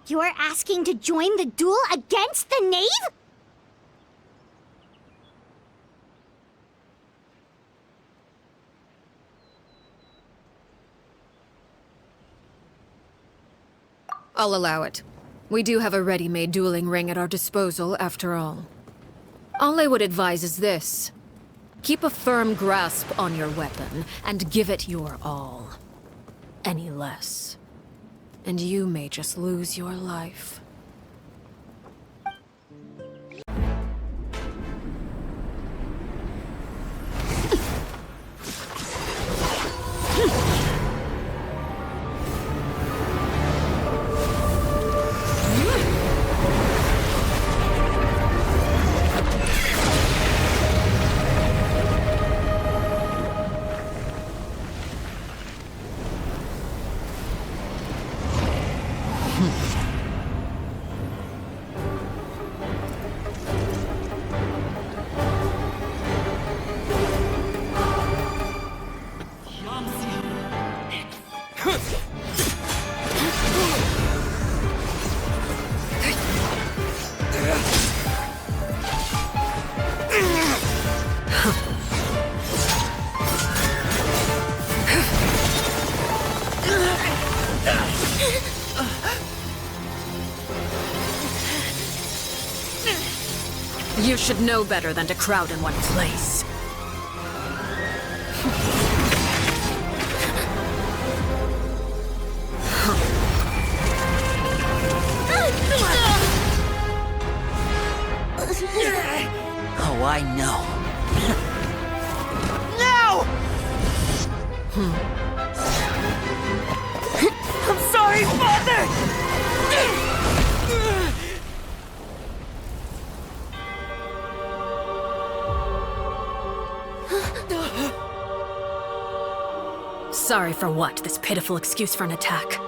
You're asking to join the duel against the knave? I'll allow it. We do have a ready-made dueling ring at our disposal, after all. All I would advise is this. Keep a firm grasp on your weapon, and give it your all. Any less, and you may just lose your life. You should know better than to crowd in one place. Oh, I know. No! I'm sorry, Father! Sorry for what? This pitiful excuse for an attack.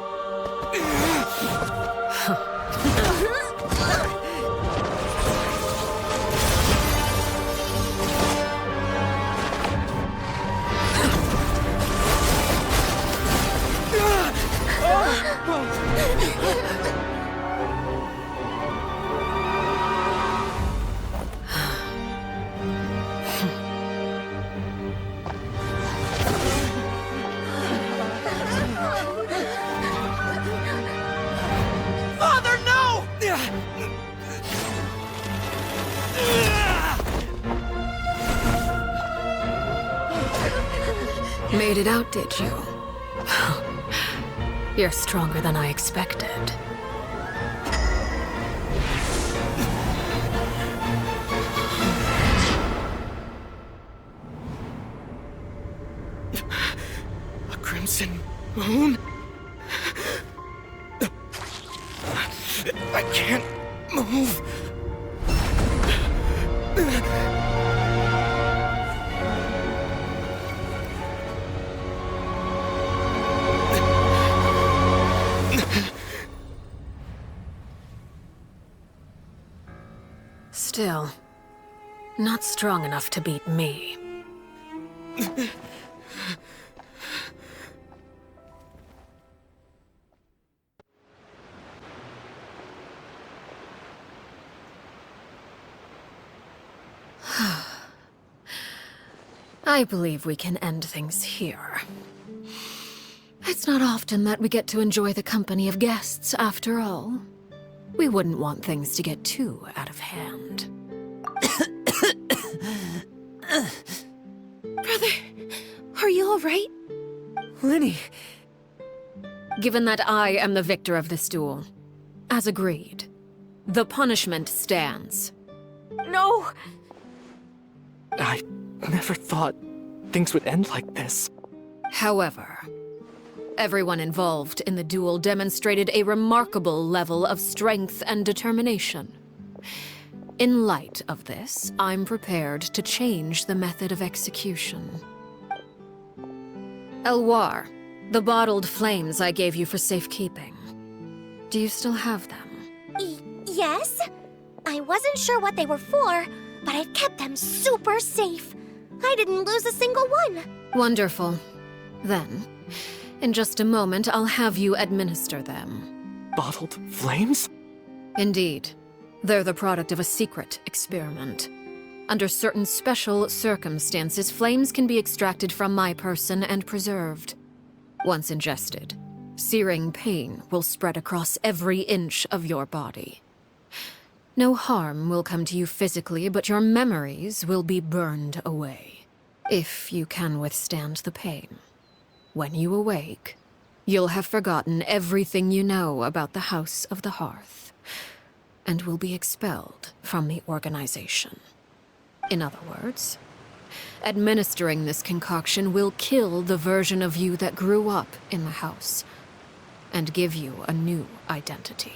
Father, no! Made it out, did you? You're stronger than I expected. A crimson moon? I can't move. Still, not strong enough to beat me. I believe we can end things here. It's not often that we get to enjoy the company of guests, after all. We wouldn't want things to get too out of hand. Brother, are you all right? Lenny! Given that I am the victor of this duel, as agreed, the punishment stands. No! I never thought things would end like this. However, everyone involved in the duel demonstrated a remarkable level of strength and determination. In light of this, I'm prepared to change the method of execution. Elwar, the bottled flames I gave you for safekeeping. Do you still have them? Yes? I wasn't sure what they were for, but I've kept them super safe. I didn't lose a single one. Wonderful. Then, in just a moment, I'll have you administer them. Bottled flames? Indeed. They're the product of a secret experiment. Under certain special circumstances, flames can be extracted from my person and preserved. Once ingested, searing pain will spread across every inch of your body. No harm will come to you physically, but your memories will be burned away. If you can withstand the pain. When you awake, you'll have forgotten everything you know about the House of the Hearth, and will be expelled from the organization. In other words, administering this concoction will kill the version of you that grew up in the house, and give you a new identity.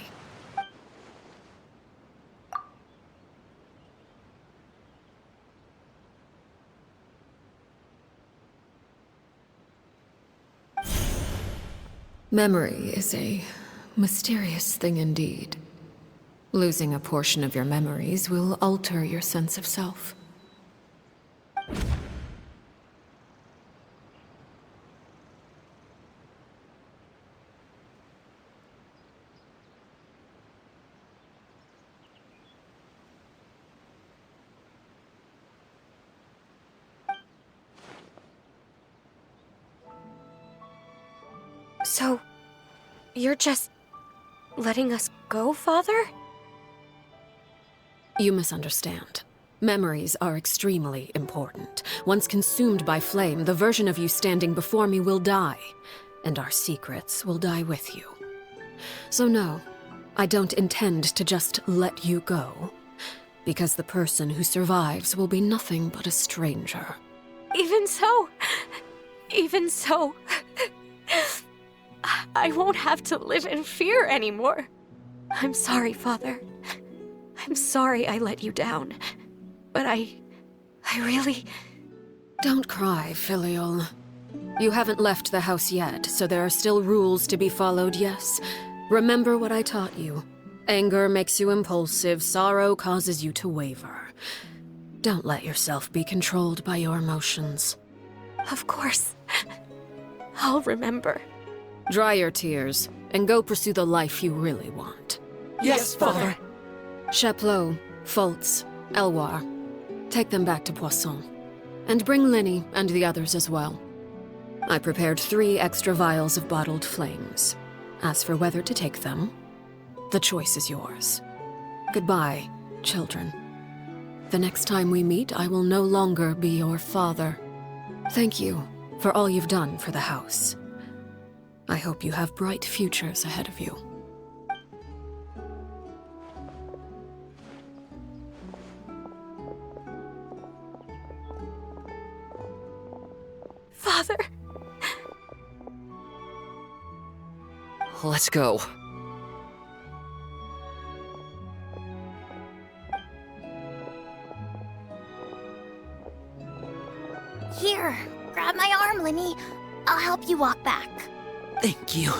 Memory is a mysterious thing indeed. Losing a portion of your memories will alter your sense of self. So, you're just letting us go, Father? You misunderstand. Memories are extremely important. Once consumed by flame, the version of you standing before me will die, and our secrets will die with you. So no, I don't intend to just let you go, because the person who survives will be nothing but a stranger. Even so, I won't have to live in fear anymore. I'm sorry, Father. I'm sorry I let you down. But I really... Don't cry, Filial. You haven't left the house yet, so there are still rules to be followed, yes. Remember what I taught you. Anger makes you impulsive, sorrow causes you to waver. Don't let yourself be controlled by your emotions. Of course. I'll remember. Dry your tears, and go pursue the life you really want. Yes, Father. Chaplot, Foltz, Elwar, take them back to Poisson. And bring Linny and the others as well. I prepared 3 extra vials of bottled flames. As for whether to take them, the choice is yours. Goodbye, children. The next time we meet, I will no longer be your father. Thank you for all you've done for the house. I hope you have bright futures ahead of you. Father. Let's go. Here, grab my arm, Linny. I'll help you walk back. Thank you.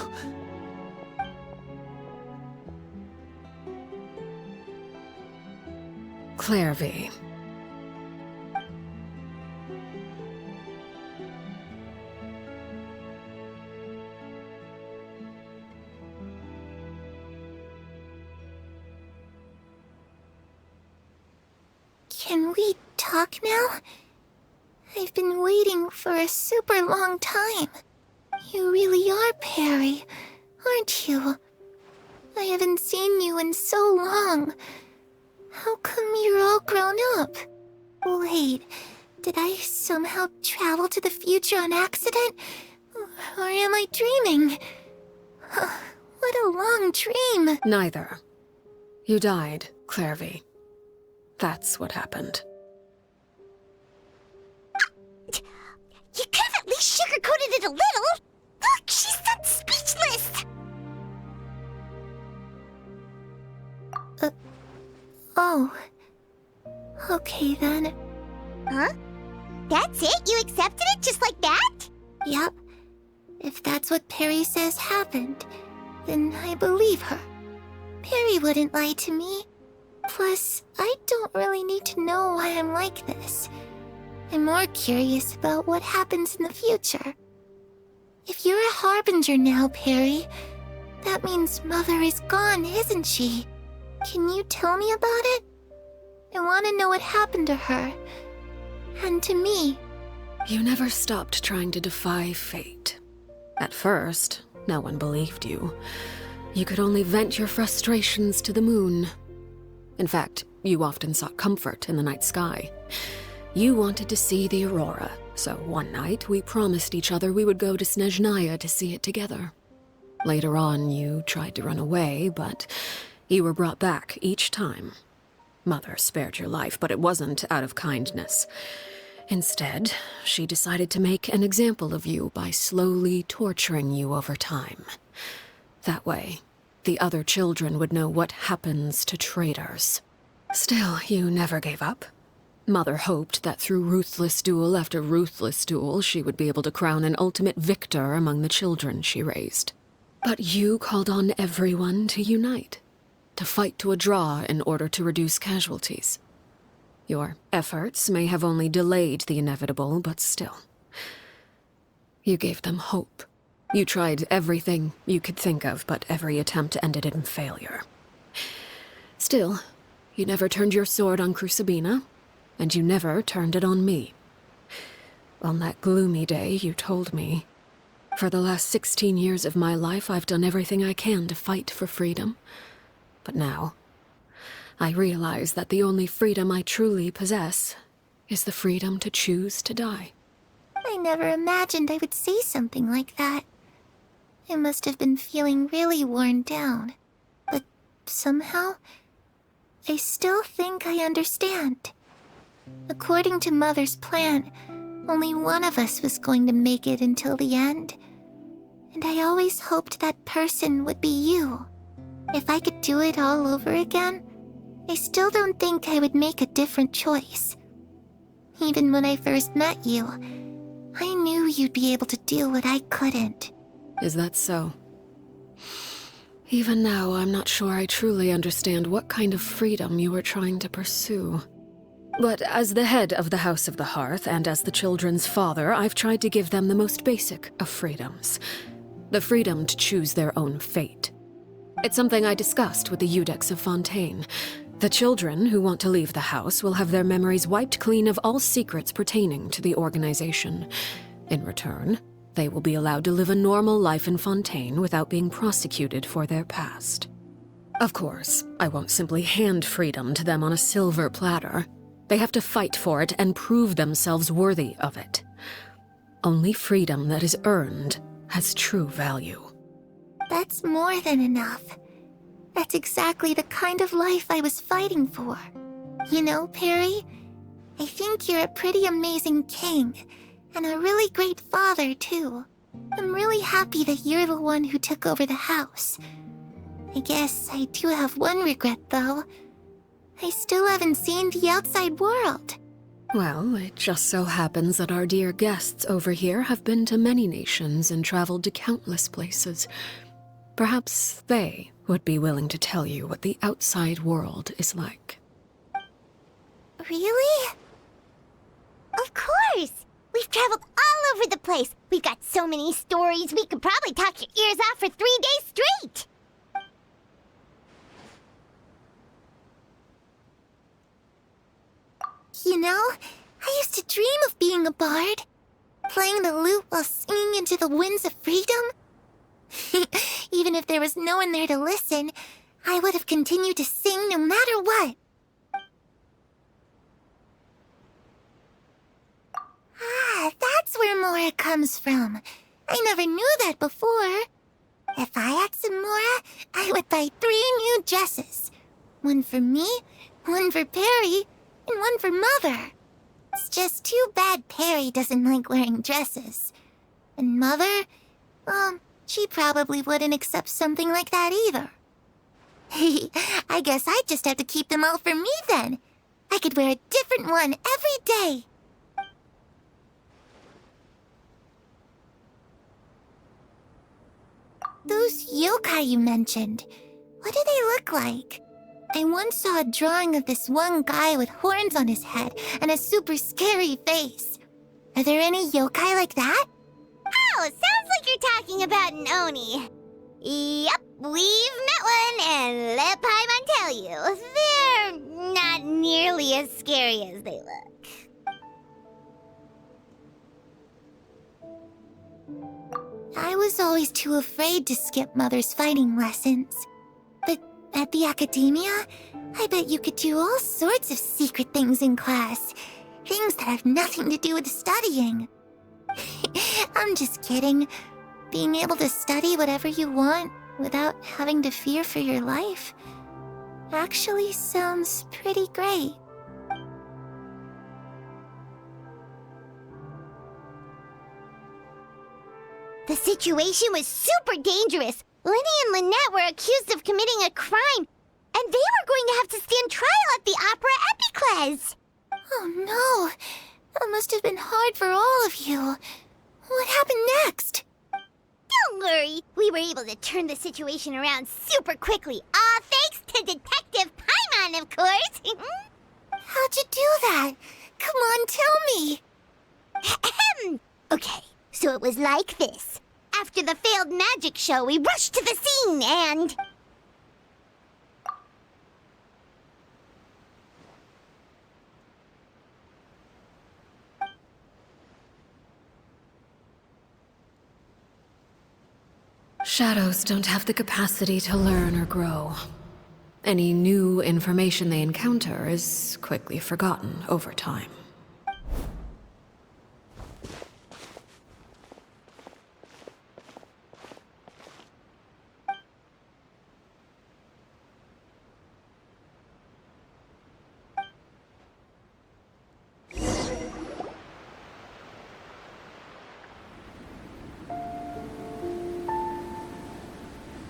Claire V. Can we talk now? I've been waiting for a super long time. You really are Perry, aren't you? I haven't seen you in so long. How come you're all grown up? Wait, did I somehow travel to the future on accident? Or am I dreaming? What a long dream. Neither. You died, Claire V. That's what happened. You could have at least sugarcoated it a little. Look, she's done speechless. Oh. Okay then. Huh? That's it? You accepted it just like that? Yep. If that's what Perry says happened, then I believe her. Perry wouldn't lie to me. Plus, I don't really need to know why I'm like this. I'm more curious about what happens in the future. If you're a harbinger now, Perry, that means Mother is gone, isn't she? Can you tell me about it? I want to know what happened to her. And to me. You never stopped trying to defy fate. At first, no one believed you. You could only vent your frustrations to the moon. In fact, you often sought comfort in the night sky. You wanted to see the aurora, so one night we promised each other we would go to Snezhnaya to see it together. Later on, you tried to run away, but you were brought back each time. Mother spared your life, but it wasn't out of kindness. Instead, she decided to make an example of you by slowly torturing you over time. That way, the other children would know what happens to traitors. Still, you never gave up. Mother hoped that through ruthless duel after ruthless duel, she would be able to crown an ultimate victor among the children she raised. But you called on everyone to unite, to fight to a draw in order to reduce casualties. Your efforts may have only delayed the inevitable, but still. You gave them hope. You tried everything you could think of, but every attempt ended in failure. Still, you never turned your sword on Crucibina, and you never turned it on me. On that gloomy day, you told me, "For the last 16 years of my life, I've done everything I can to fight for freedom. But now, I realize that the only freedom I truly possess is the freedom to choose to die." I never imagined I would say something like that. I must have been feeling really worn down. But somehow, I still think I understand. According to Mother's plan, only one of us was going to make it until the end. And I always hoped that person would be you. If I could do it all over again, I still don't think I would make a different choice. Even when I first met you, I knew you'd be able to do what I couldn't. Is that so? Even now, I'm not sure I truly understand what kind of freedom you were trying to pursue. But as the head of the House of the Hearth and as the children's father, I've tried to give them the most basic of freedoms. The freedom to choose their own fate. It's something I discussed with the Iudex of Fontaine. The children who want to leave the house will have their memories wiped clean of all secrets pertaining to the organization. In return, they will be allowed to live a normal life in Fontaine without being prosecuted for their past. Of course, I won't simply hand freedom to them on a silver platter. They have to fight for it and prove themselves worthy of it. Only freedom that is earned has true value. That's more than enough. That's exactly the kind of life I was fighting for. You know, Perry, I think you're a pretty amazing king, and a really great father, too. I'm really happy that you're the one who took over the house. I guess I do have one regret, though. I still haven't seen the outside world. Well, it just so happens that our dear guests over here have been to many nations and traveled to countless places. Perhaps they would be willing to tell you what the outside world is like. Really? Of course! We've traveled all over the place. We've got so many stories, we could probably talk your ears off for 3 days straight! You know, I used to dream of being a bard. Playing the lute while singing into the winds of freedom. Even if there was no one there to listen, I would have continued to sing no matter what. Ah, that's where Mora comes from. I never knew that before. If I had some Mora, I would buy 3 new dresses. One for me, one for Perry, and one for Mother. It's just too bad Perry doesn't like wearing dresses. And Mother, she probably wouldn't accept something like that either. I guess I'd just have to keep them all for me then. I could wear a different one every day. Those yokai you mentioned, what do they look like? I once saw a drawing of this one guy with horns on his head and a super scary face. Are there any yokai like that? Oh, sounds like you're talking about an Oni. Yep, we've met one, and let Paimon tell you, they're not nearly as scary as they look. I was always too afraid to skip Mother's fighting lessons. But at the academia, I bet you could do all sorts of secret things in class. Things that have nothing to do with studying. I'm just kidding. Being able to study whatever you want without having to fear for your life actually sounds pretty great. The situation was super dangerous. Lenny and Lynette were accused of committing a crime, and they were going to have to stand trial at the Opera Epicles. Oh no, that must have been hard for all of you. What happened next? Don't worry, we were able to turn the situation around super quickly, all thanks to Detective Paimon, of course. How'd you do that? Come on, tell me. Okay, so it was like this. After the failed magic show, we rushed to the scene and... Shadows don't have the capacity to learn or grow. Any new information they encounter is quickly forgotten over time.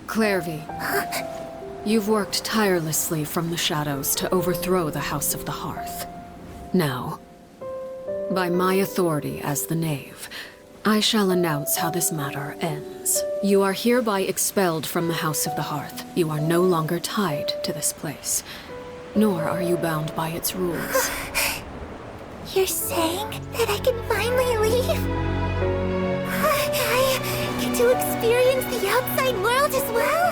Clairvy, you've worked tirelessly from the shadows to overthrow the House of the Hearth. Now, by my authority as the Knave, I shall announce how this matter ends. You are hereby expelled from the House of the Hearth. You are no longer tied to this place, nor are you bound by its rules. You're saying that I can finally leave? I get to experience the outside world as well?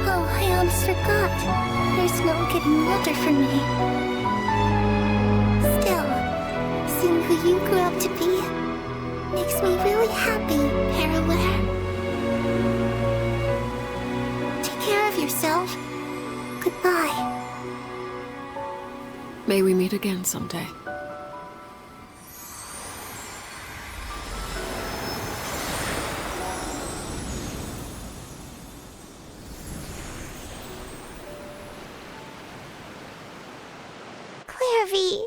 Oh, I almost forgot. There's no getting older for me. Still, seeing who you grew up to be makes me really happy, Paraware. Take care of yourself. Goodbye. May we meet again someday. Clairvy.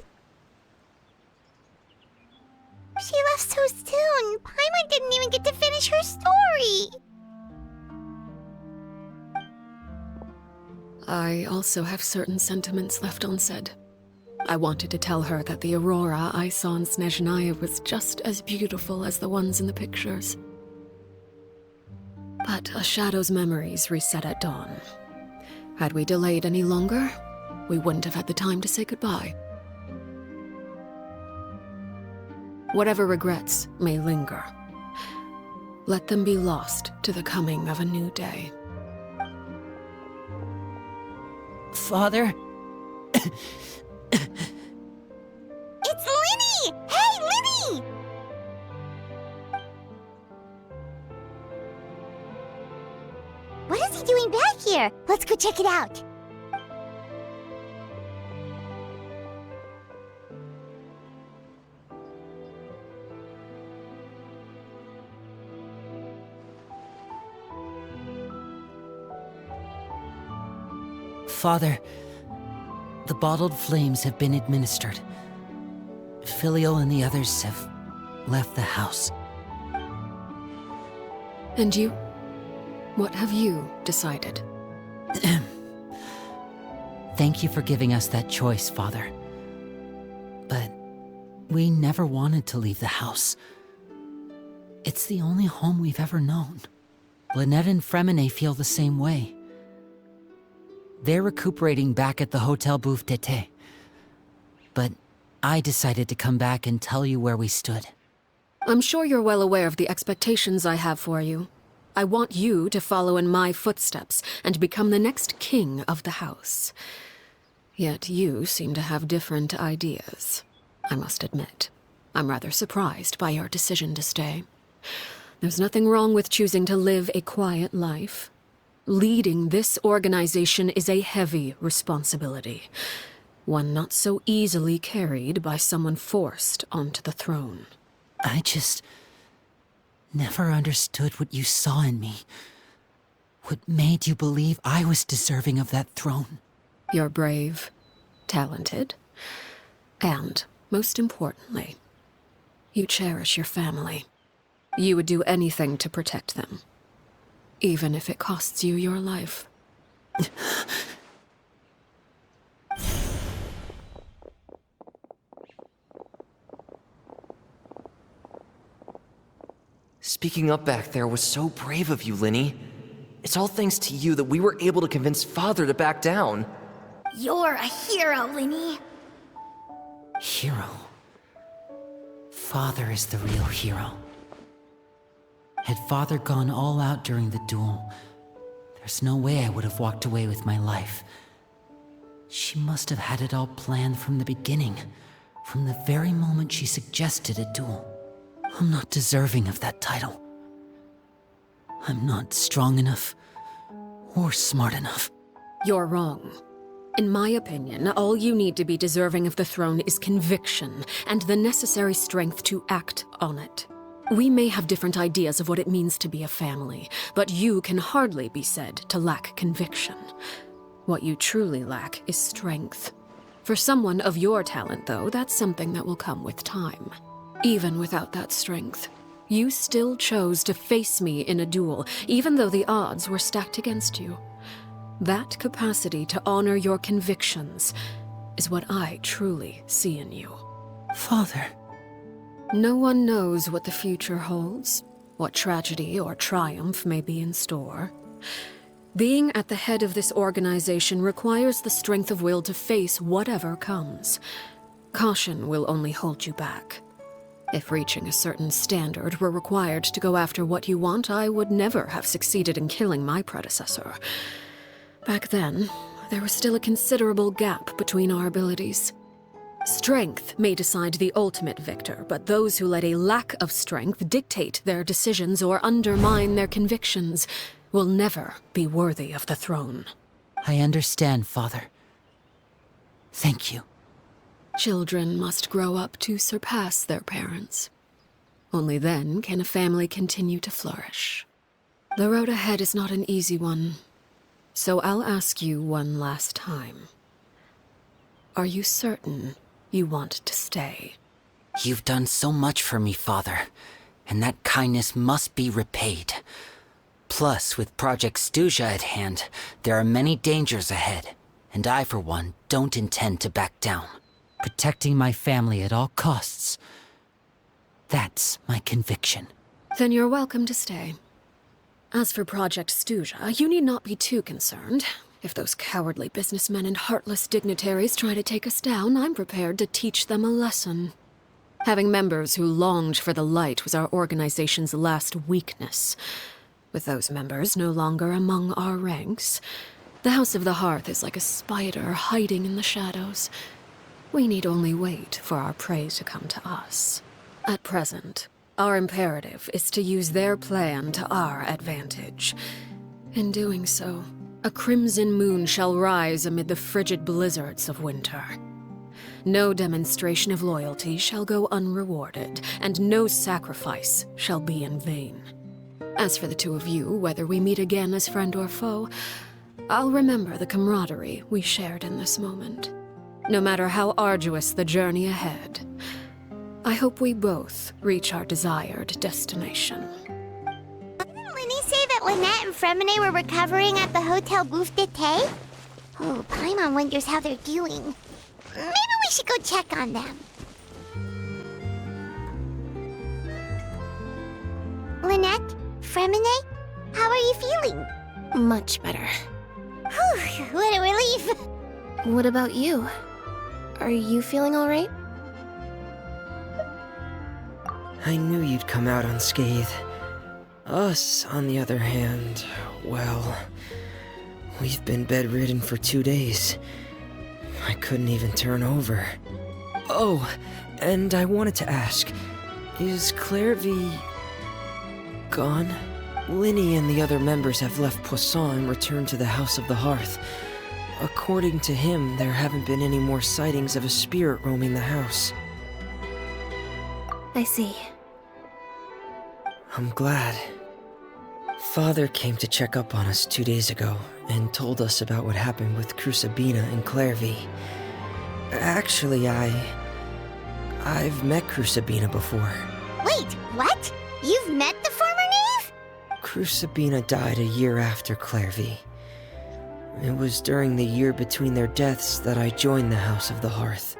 She left so soon. Paimon didn't even get to finish her story. I also have certain sentiments left unsaid. I wanted to tell her that the aurora I saw in Snezhnaya was just as beautiful as the ones in the pictures. But a shadow's memories reset at dawn. Had we delayed any longer, we wouldn't have had the time to say goodbye. Whatever regrets may linger, let them be lost to the coming of a new day. Father? It's Linny! Hey, Linny! What is he doing back here? Let's go check it out. Father, the bottled flames have been administered. Filio and the others have left the house. And you? What have you decided? Thank you for giving us that choice, Father. But we never wanted to leave the house. It's the only home we've ever known. Lynette and Fremine feel the same way. They're recuperating back at the Hotel Bouffe d'été. But I decided to come back and tell you where we stood. I'm sure you're well aware of the expectations I have for you. I want you to follow in my footsteps and become the next king of the house. Yet you seem to have different ideas. I must admit, I'm rather surprised by your decision to stay. There's nothing wrong with choosing to live a quiet life. Leading this organization is a heavy responsibility, one not so easily carried by someone forced onto the throne. I just never understood what you saw in me. What made you believe I was deserving of that throne? You're brave, talented, and, most importantly, you cherish your family. You would do anything to protect them, even if it costs you your life. Speaking up back there was so brave of you, Linny. It's all thanks to you that we were able to convince Father to back down. You're a hero, Linny. Hero. Father is the real hero. Had Father gone all out during the duel, there's no way I would have walked away with my life. She must have had it all planned from the beginning, from the very moment she suggested a duel. I'm not deserving of that title. I'm not strong enough or smart enough. You're wrong. In my opinion, all you need to be deserving of the throne is conviction and the necessary strength to act on it. We may have different ideas of what it means to be a family, but you can hardly be said to lack conviction. What you truly lack is strength. For someone of your talent, though, that's something that will come with time. Even without that strength, you still chose to face me in a duel, even though the odds were stacked against you. That capacity to honor your convictions is what I truly see in you. Father. No one knows what the future holds, what tragedy or triumph may be in store. Being at the head of this organization requires the strength of will to face whatever comes. Caution will only hold you back. If reaching a certain standard were required to go after what you want, I would never have succeeded in killing my predecessor. Back then, there was still a considerable gap between our abilities. Strength may decide the ultimate victor, but those who let a lack of strength dictate their decisions or undermine their convictions will never be worthy of the throne. I understand, Father. Thank you. Children must grow up to surpass their parents. Only then can a family continue to flourish. The road ahead is not an easy one, so I'll ask you one last time. Are you certain you want to stay? You've done so much for me, Father, and that kindness must be repaid. Plus, with Project Stuja at hand, there are many dangers ahead, and I, for one, don't intend to back down. Protecting my family at all costs. That's my conviction. Then you're welcome to stay. As for Project Stuja, you need not be too concerned. If those cowardly businessmen and heartless dignitaries try to take us down, I'm prepared to teach them a lesson. Having members who longed for the light was our organization's last weakness. With those members no longer among our ranks, the House of the Hearth is like a spider hiding in the shadows. We need only wait for our prey to come to us. At present, our imperative is to use their plan to our advantage. In doing so, a crimson moon shall rise amid the frigid blizzards of winter. No demonstration of loyalty shall go unrewarded, and no sacrifice shall be in vain. As for the two of you, whether we meet again as friend or foe, I'll remember the camaraderie we shared in this moment. No matter how arduous the journey ahead, I hope we both reach our desired destination. Didn't Linny say that Lynette and Fremine were recovering at the Hotel Bouffe d'été? Oh, Paimon wonders how they're doing. Maybe we should go check on them. Lynette? Fremine? How are you feeling? Much better. Whew, what a relief. What about you? Are you feeling all right? I knew you'd come out unscathed. Us, on the other hand, well, we've been bedridden for 2 days. I couldn't even turn over. Oh, and I wanted to ask, is Clairvy gone? Linny and the other members have left Poisson and returned to the House of the Hearth. According to him, there haven't been any more sightings of a spirit roaming the house. I see. I'm glad. Father came to check up on us 2 days ago and told us about what happened with Crusabina and Clairvy. Actually, I've met Crusabina before. Wait, what? You've met the former knave? Crusabina died a year after Clairvy. It was during the year between their deaths that I joined the House of the Hearth.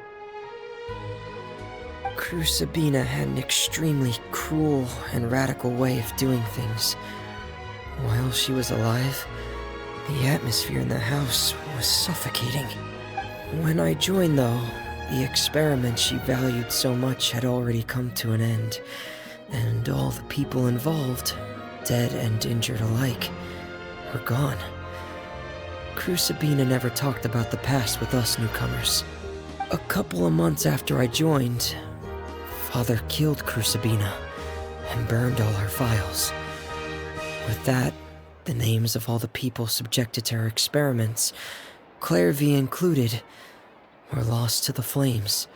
Crusabina had an extremely cruel and radical way of doing things. While she was alive, the atmosphere in the house was suffocating. When I joined, though, the experiment she valued so much had already come to an end, and all the people involved, dead and injured alike, were gone. Crusabina never talked about the past with us newcomers. A couple of months after I joined, Father killed Crusabina and burned all her files. With that, the names of all the people subjected to her experiments, Clairvy included, were lost to the flames,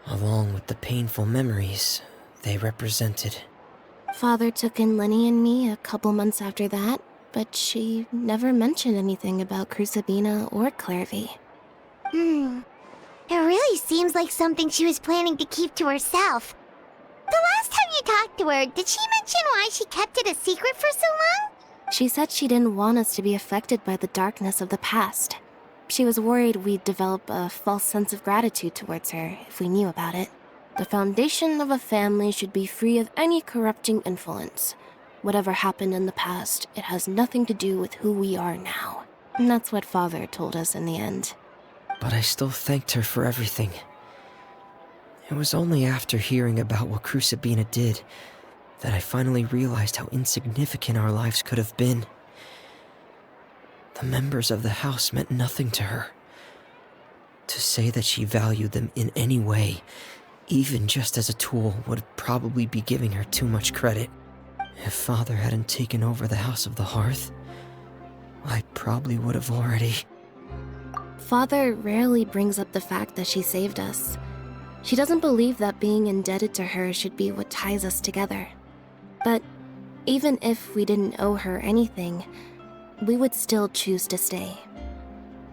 along with the painful memories they represented. Father took in Lenny and me a couple months after that, but she never mentioned anything about Crusabina or Clairvy. It really seems like something she was planning to keep to herself. The last time you talked to her, did she mention why she kept it a secret for so long? She said she didn't want us to be affected by the darkness of the past. She was worried we'd develop a false sense of gratitude towards her if we knew about it. The foundation of a family should be free of any corrupting influence. Whatever happened in the past, it has nothing to do with who we are now. And that's what Father told us in the end. But I still thanked her for everything. It was only after hearing about what Crusabina did that I finally realized how insignificant our lives could have been. The members of the house meant nothing to her. To say that she valued them in any way, even just as a tool, would probably be giving her too much credit. If Father hadn't taken over the House of the Hearth, I probably would have already... Father rarely brings up the fact that she saved us. She doesn't believe that being indebted to her should be what ties us together. But even if we didn't owe her anything, we would still choose to stay.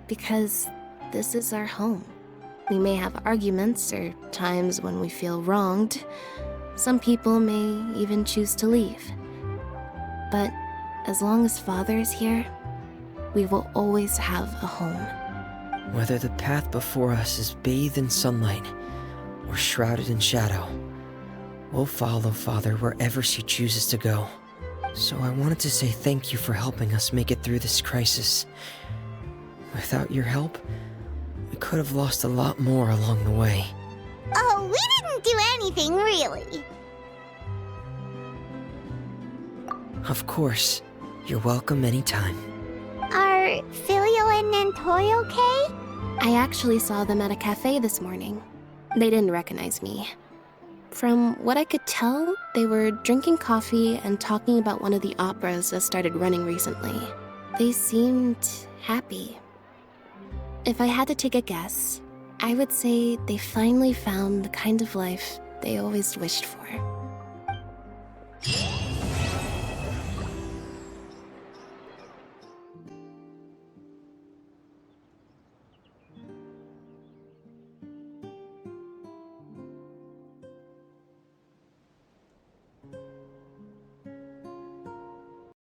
Because this is our home. We may have arguments or times when we feel wronged. Some people may even choose to leave. But as long as Father is here, we will always have a home. Whether the path before us is bathed in sunlight or shrouded in shadow, we'll follow Father wherever she chooses to go. So I wanted to say thank you for helping us make it through this crisis. Without your help, we could have lost a lot more along the way. Oh, we didn't do anything, really. Of course. You're welcome anytime. Are Filio and Nantoy okay? I actually saw them at a cafe this morning. They didn't recognize me. From what I could tell, they were drinking coffee and talking about one of the operas that started running recently. They seemed happy. If I had to take a guess, I would say they finally found the kind of life they always wished for.